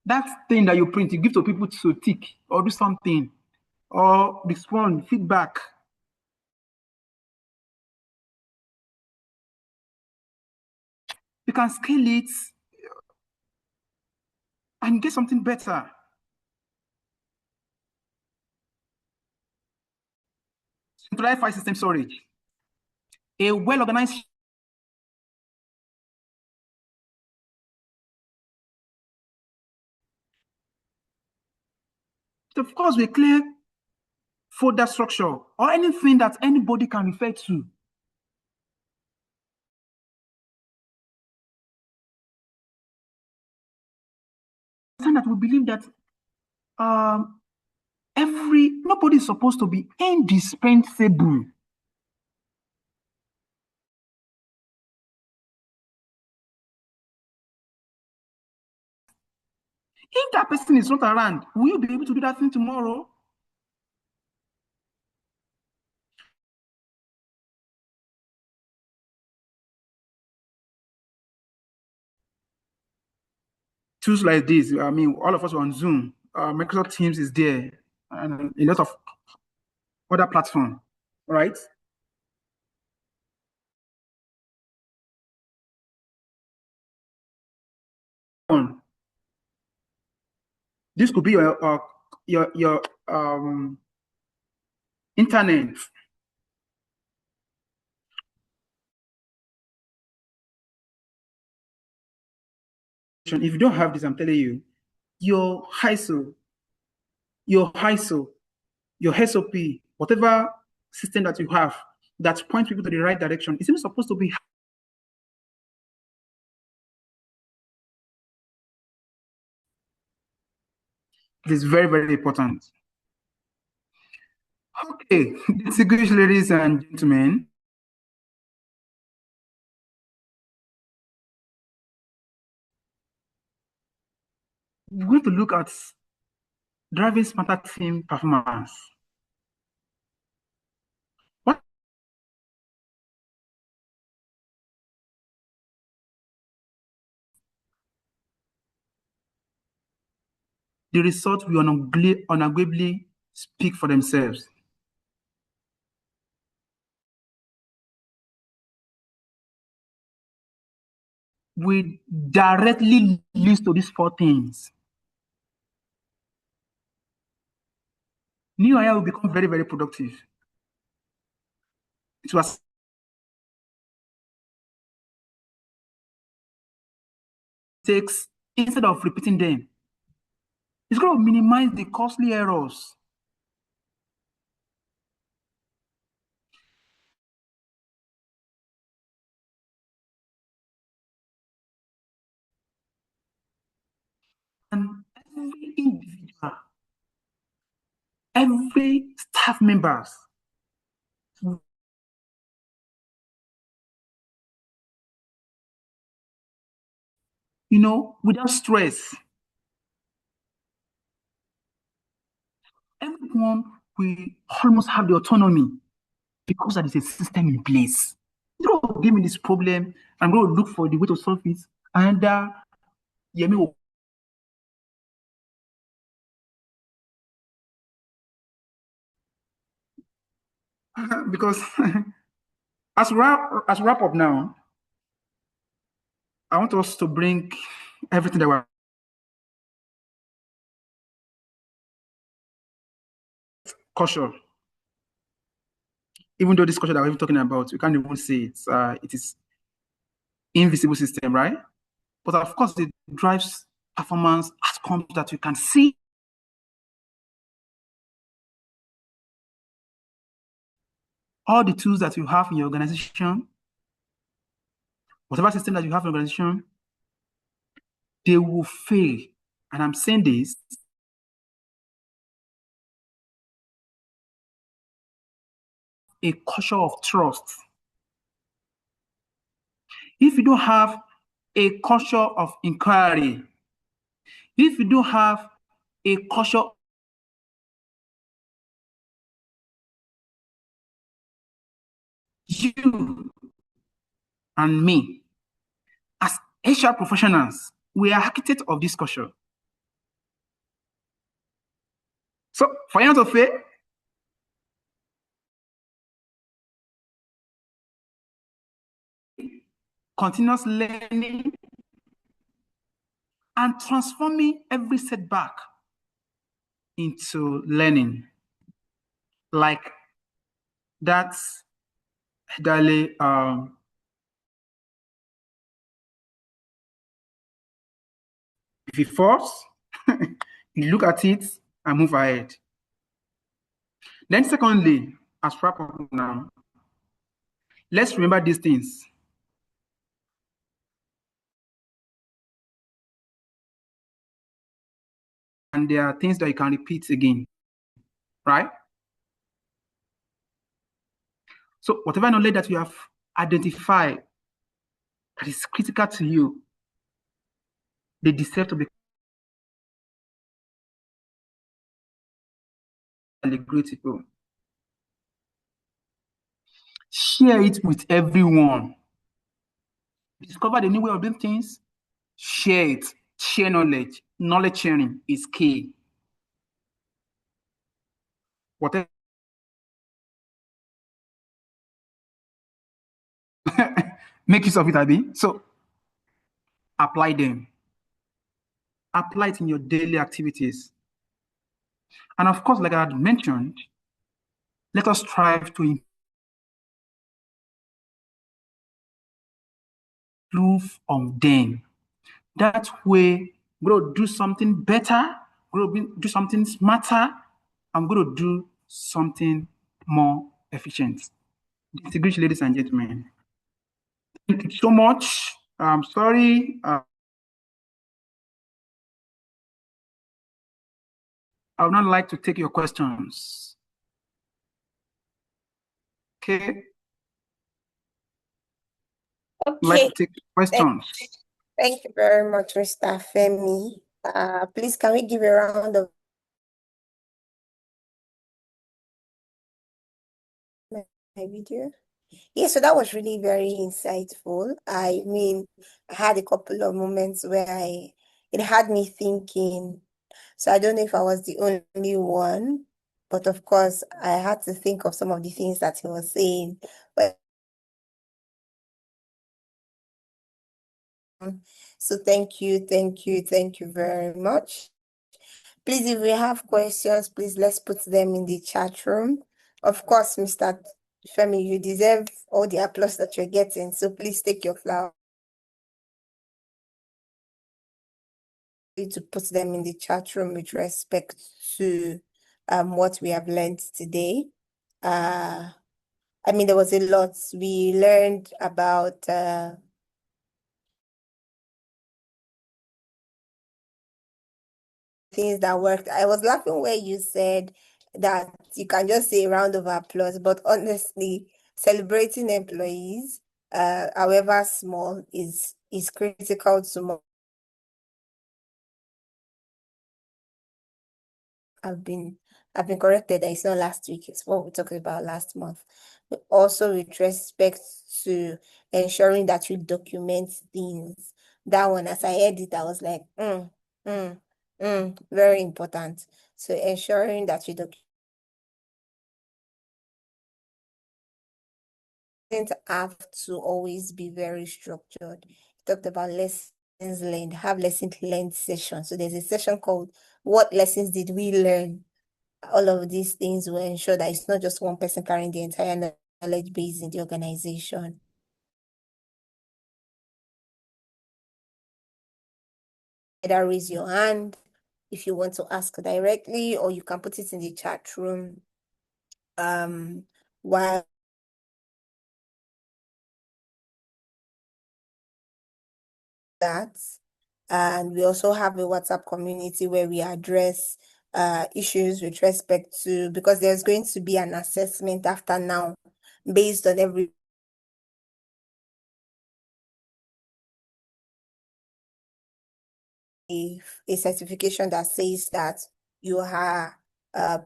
That thing that you print, you give to people to tick or do something or respond, feedback. You can scale it and get something better. Centralized file system storage. A well-organized, of course, with clear folder structure or anything that anybody can refer to. That we believe that nobody is supposed to be indispensable. If that person is not around, will you be able to do that thing tomorrow? Tools like this, I mean, all of us are on Zoom. Microsoft Teams is there, and a lot of other platforms, right? This could be your internet. If you don't have this, I'm telling you, your ISO, your ISO, your SOP, whatever system that you have that points people to the right direction, it's even supposed to be. It is very, very important. Okay, distinguished ladies and gentlemen, we're going to look at driving smarter team performance. What the results will unarguably speak for themselves. We directly leads to these four things. New hire will become very, very productive. It was takes instead of repeating them. It's going to minimize the costly errors. And every individual, every staff members without stress. Everyone will almost have the autonomy because there is a system in place. You don't give me this problem. I'm going to look for the way to solve it. And Yemi will because as wrap up now, I want us to bring everything that we're culture. Even though this culture that we're talking about, we can't even say it is invisible system, right? But of course, it drives performance outcomes that you can see. All the tools that you have in your organization, whatever system that you have in your organization, they will fail. And I'm saying this a culture of trust. If you don't have a culture of inquiry, if you don't have a culture, you and me, as HR professionals, we are architects of this culture. So, for you to fail, continuous learning and transforming every setback into learning. Like that's Dale, if you force, you look at it and move ahead. Then secondly, as wrap up now, let's remember these things. And there are things that you can repeat again, right? So whatever knowledge that you have identified that is critical to you, they deserve to be grateful. Share it with everyone. Discover the new way of doing things. Share it. Share knowledge. Knowledge sharing is key. Whatever. Make use of it, Abby. So apply them. Apply it in your daily activities. And of course, like I had mentioned, let us strive to improve on them. That way, I'm going to do something better, I'm going to do something smarter, I'm going to do something more efficient. Distinguished ladies and gentlemen, thank you so much. I'm sorry. I would not like to take your questions. Okay? I'd like to Okay. take questions. Thank you very much, Mr. Femi. Please, can we give a round of my video? Yeah, so that was really very insightful. I mean, I had a couple of moments where it had me thinking. So I don't know if I was the only one, but of course, I had to think of some of the things that he was saying. But so thank you very much. Please, if we have questions, please let's put them in the chat room. Of course, Mr. Femi, you deserve all the applause that you're getting. So please take your flower to put them in the chat room with respect to what we have learned today. I mean, there was a lot. We learned about things that worked. I was laughing where you said that you can just say a round of applause, but honestly, celebrating employees, however small, is critical to I've been I've been corrected that it's not last week, it's what we talked about last month. But also with respect to ensuring that you document things. That one, as I heard it, I was like, mm, very important. So ensuring that you document have to always be very structured. You talked about lessons learned, have lessons learned session. So there's a session called What Lessons Did We Learn? All of these things will ensure that it's not just one person carrying the entire knowledge base in the organization. Either raise your hand if you want to ask directly, or you can put it in the chat room. While that, and we also have a WhatsApp community where we address issues with respect to, because there's going to be an assessment after now based on every a certification that says that you are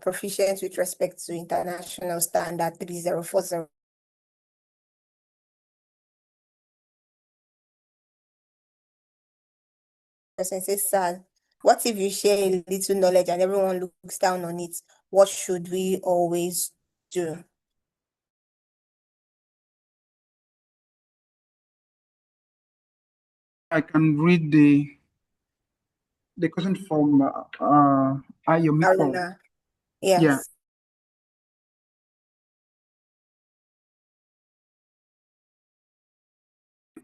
proficient with respect to international standard 3040. Person says, sir, what if you share a little knowledge and everyone looks down on it? What should we always do? I can read the question from Ayomi from. Aruna, Yeah, yes.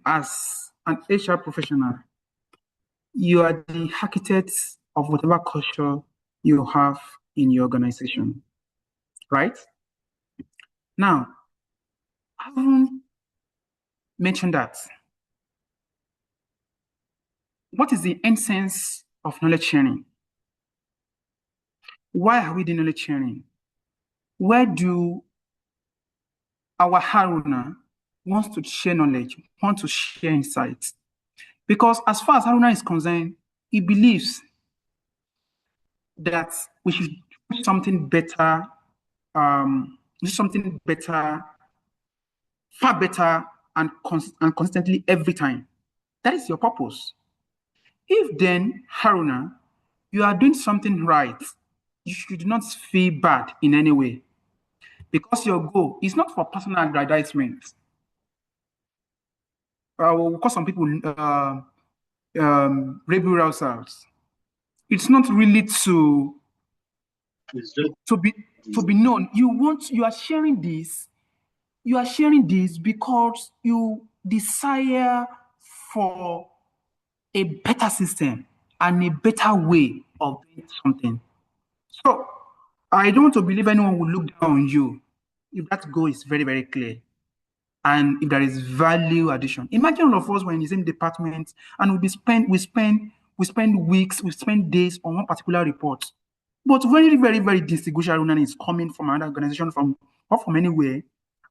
as an HR professional, you are the architect of whatever culture you have in your organization, right? Now, having mentioned that, what is the essence of knowledge sharing? Why are we doing knowledge sharing? Where do our Haruna wants to share knowledge, want to share insights? Because as far as Haruna is concerned, he believes that we should do something better, do something better, far better, and constantly every time. That is your purpose. If then, Haruna, you are doing something right, you should not feel bad in any way because your goal is not for personal aggrandizement. We'll call some people rebel rousers. It's not really to be to be known. You are sharing this because you desire for a better system and a better way of doing something. So I don't want to believe anyone will look down on you if that goal is very, very clear. And if there is value addition. Imagine all of us were in the same department and we spend weeks, we spend days on one particular report. But very, very, very distinguished alumni is coming from another organization from or from anywhere,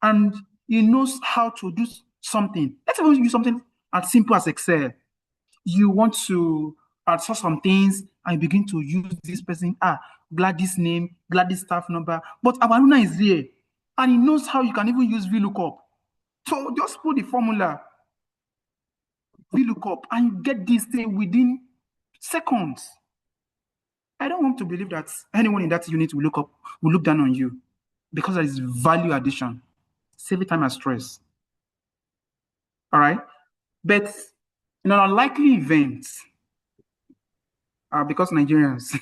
and he knows how to do something. Let's even use something as simple as Excel. You want to outsource some things and you begin to use this person, Gladys name, Gladys staff number. But our alumni is here and he knows how you can even use VLOOKUP. So just put the formula VLOOKUP and you get this thing within seconds. I don't want to believe that anyone in that unit will look down on you because there is value addition, saving time and stress. All right. But in an unlikely event, because Nigerians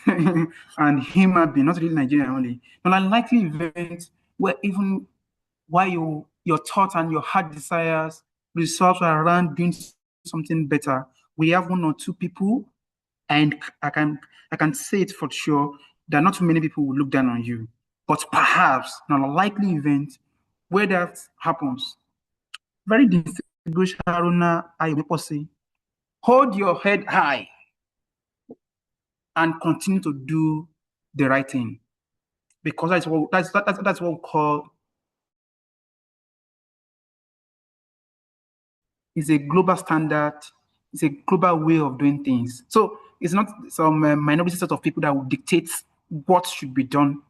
and human being, not really Nigerian only, an unlikely event where even while your thoughts and your heart desires results are around doing something better, we have one or two people, and I can say it for sure that not too many people will look down on you. But perhaps in a likely event where that happens, very distinguished Haruna Ayomiposi, hold your head high and continue to do the right thing. Because that's what we call is a global standard, it's a global way of doing things. So it's not some minority set of people that will dictate what should be done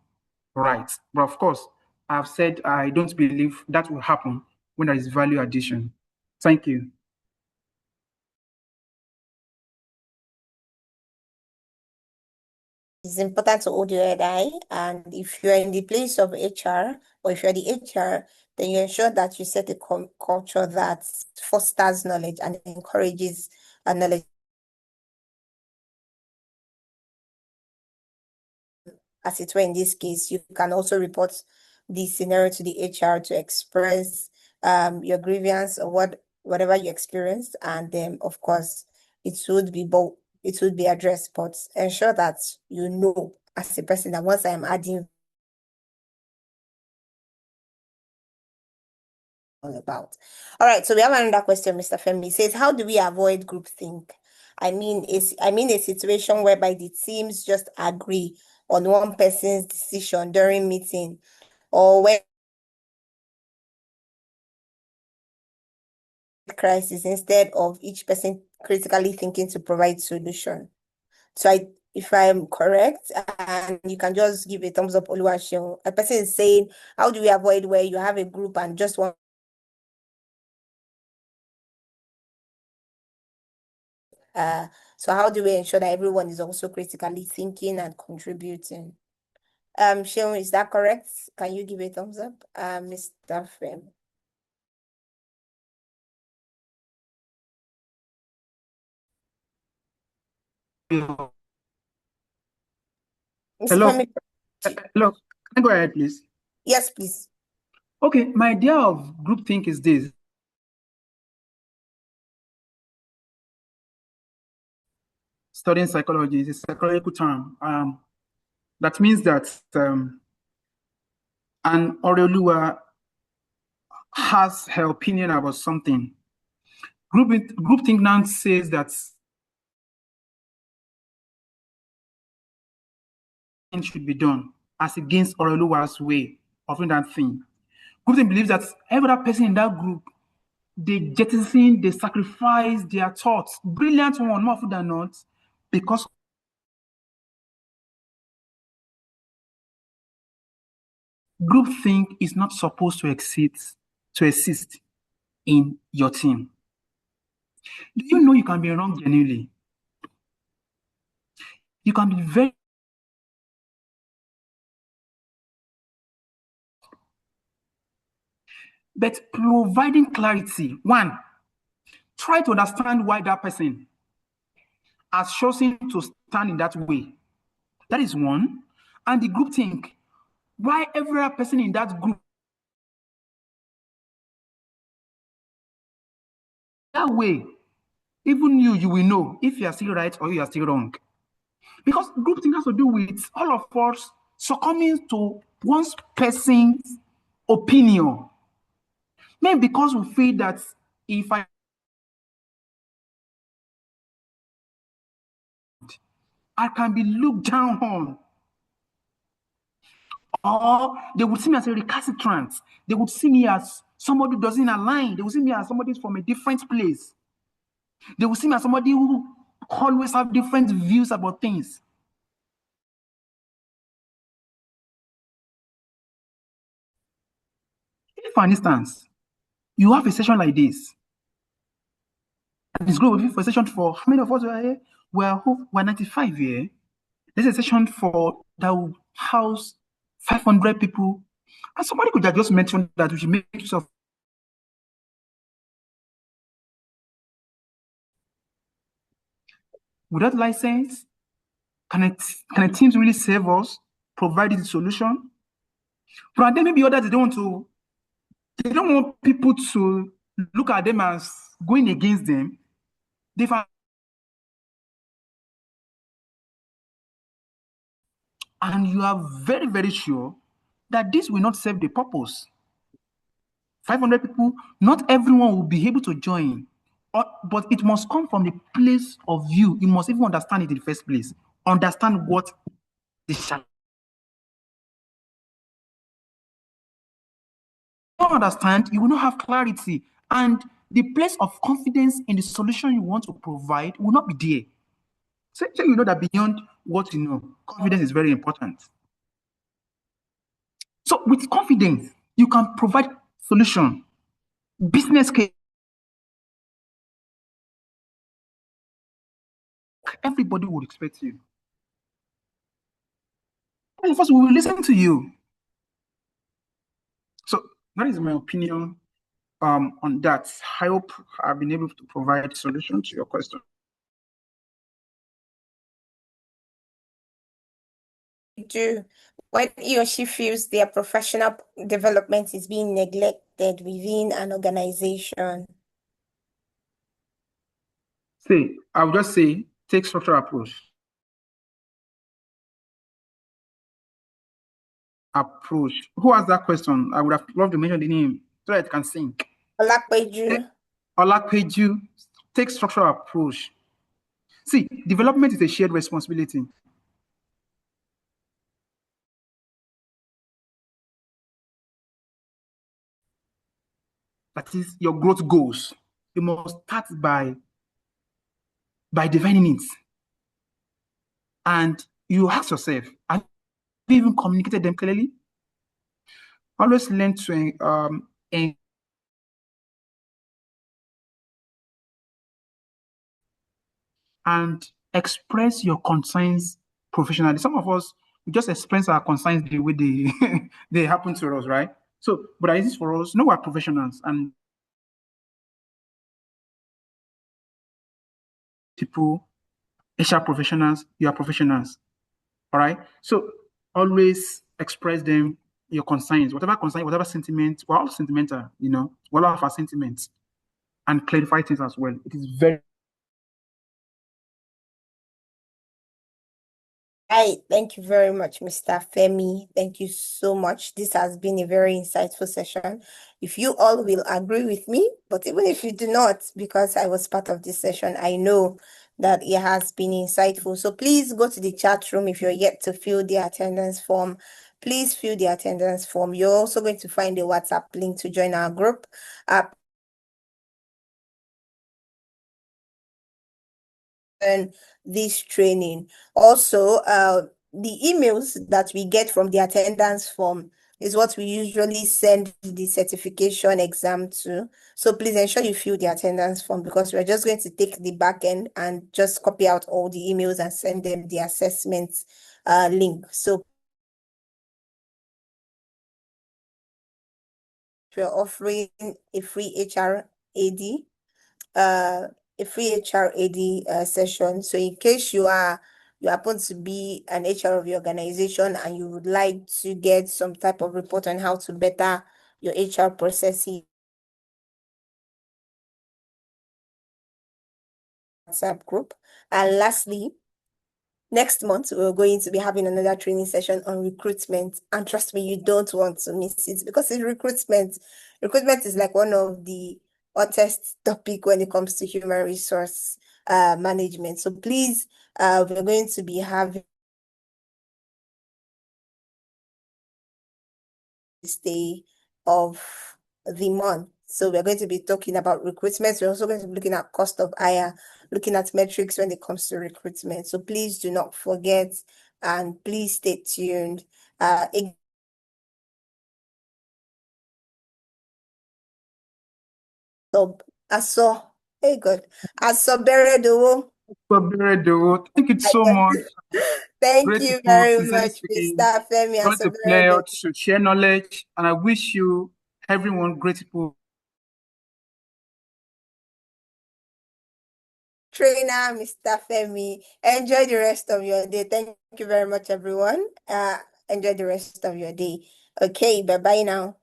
right. But of course, I've said I don't believe that will happen when there is value addition. Thank you. It's important to hold your head high. And if you're in the place of HR or if you're the HR, then you ensure that you set a culture that fosters knowledge and encourages knowledge. As it were in this case, you can also report the scenario to the HR to express your grievance or whatever you experienced, and then of course it would be addressed, but ensure that you know as a person that once I am adding all about. All right, so we have another question, Mr. Femi. It says, how do we avoid groupthink? I mean a situation whereby the teams just agree on one person's decision during meeting, or when crisis instead of each person critically thinking to provide solution. So if I'm correct, and you can just give a thumbs up, Oluwaseun. A person is saying, how do we avoid where you have a group and just one? So how do we ensure that everyone is also critically thinking and contributing? Sheon, is that correct? Can you give a thumbs up, Mr. Fem? Hello. Mr. Hello. Femi, Hello. Can I go ahead, please? yes, please. Okay, my idea of groupthink is this. Studying psychology is a psychological term. That means that an Oreoluwa has her opinion about something. Groupthink now says that it should be done as against Oreoluwa's way of doing that thing. Groupthink believes that every other person in that group, they jettison, they sacrifice their thoughts, brilliant one, more often than not, because groupthink is not supposed to exist in your team. Do you know you can be wrong genuinely? You can be very, but providing clarity. One, try to understand why that person has chosen to stand in that way. That is one. And the group think, why every person in that group that way, even you will know if you are still right or you are still wrong. Because group think has to do with all of us succumbing to one person's opinion. Maybe because we feel that if I can be looked down on, or they would see me as a recalcitrant. They would see me as somebody who doesn't align. They would see me as somebody from a different place. They would see me as somebody who always have different views about things. If, for instance, you have a session like this, and it's going to be for a session for how many of us are here? We're 95 here. There's a session for that will house 500 people. And somebody could have just mentioned that we should make use of without license. Can a teams really save us, provide the solution? But then maybe others they don't want people to look at them as going against them. They find, and you are very, very sure that this will not serve the purpose. 500 people, not everyone will be able to join, but it must come from the place of you. You must even understand it in the first place. Understand what the don't understand, you will not have clarity, and the place of confidence in the solution you want to provide will not be there. So you know that beyond what you know. Confidence is very important. So with confidence, you can provide solution, business case. Everybody would expect you. And first, we will listen to you. So that is my opinion on that. I hope I've been able to provide solution to your question. Do when he or she feels their professional development is being neglected within an organization? I would just say take structural approach. Approach. Who asked that question? I would have loved to mention the name so that it can sink. Olapeju. Olapeju, take structural approach. See, development is a shared responsibility. That is your growth goals. You must start by defining it. And you ask yourself, have you even communicated them clearly? Always learn to and express your concerns professionally. Some of us, we just express our concerns the way they they happen to us, right? So, but it is for us, no, we're professionals and people, HR professionals, you are professionals. All right. So always express them your concerns, whatever concern, whatever sentiment, we're all sentimental, you know, we all have our sentiments and clarify things as well. It is very Hi, thank you very much, Mr. Femi. Thank you so much. This has been a very insightful session. If you all will agree with me, but even if you do not, because I was part of this session, I know that it has been insightful. So please go to the chat room if you're yet to fill the attendance form. Please fill the attendance form. You're also going to find a WhatsApp link to join our group. This training. Also, the emails that we get from the attendance form is what we usually send the certification exam to. So please ensure you fill the attendance form because we're just going to take the back end and just copy out all the emails and send them the assessment link. So we're offering a free HRAD a free HRAD session. So in case you happen to be an HR of your organization and you would like to get some type of report on how to better your HR processing WhatsApp group. And lastly, next month, we're going to be having another training session on recruitment. And trust me, you don't want to miss it because in recruitment, recruitment is like one of the hottest topic when it comes to human resource management. So please, we're going to be having this day of the month. So we're going to be talking about recruitment. We're also going to be looking at cost of hire, looking at metrics when it comes to recruitment. So please do not forget and please stay tuned. So, hey God, Asoberedowo. Thank you so much. Thank Great you people, very sincerely much, speaking. Mr. Femi It's always a pleasure Asoberedowo. to share knowledge, and I wish you everyone great people. Trainer, Mr. Femi. Enjoy the rest of your day. Thank you very much, everyone. Enjoy the rest of your day. Okay, bye-bye now.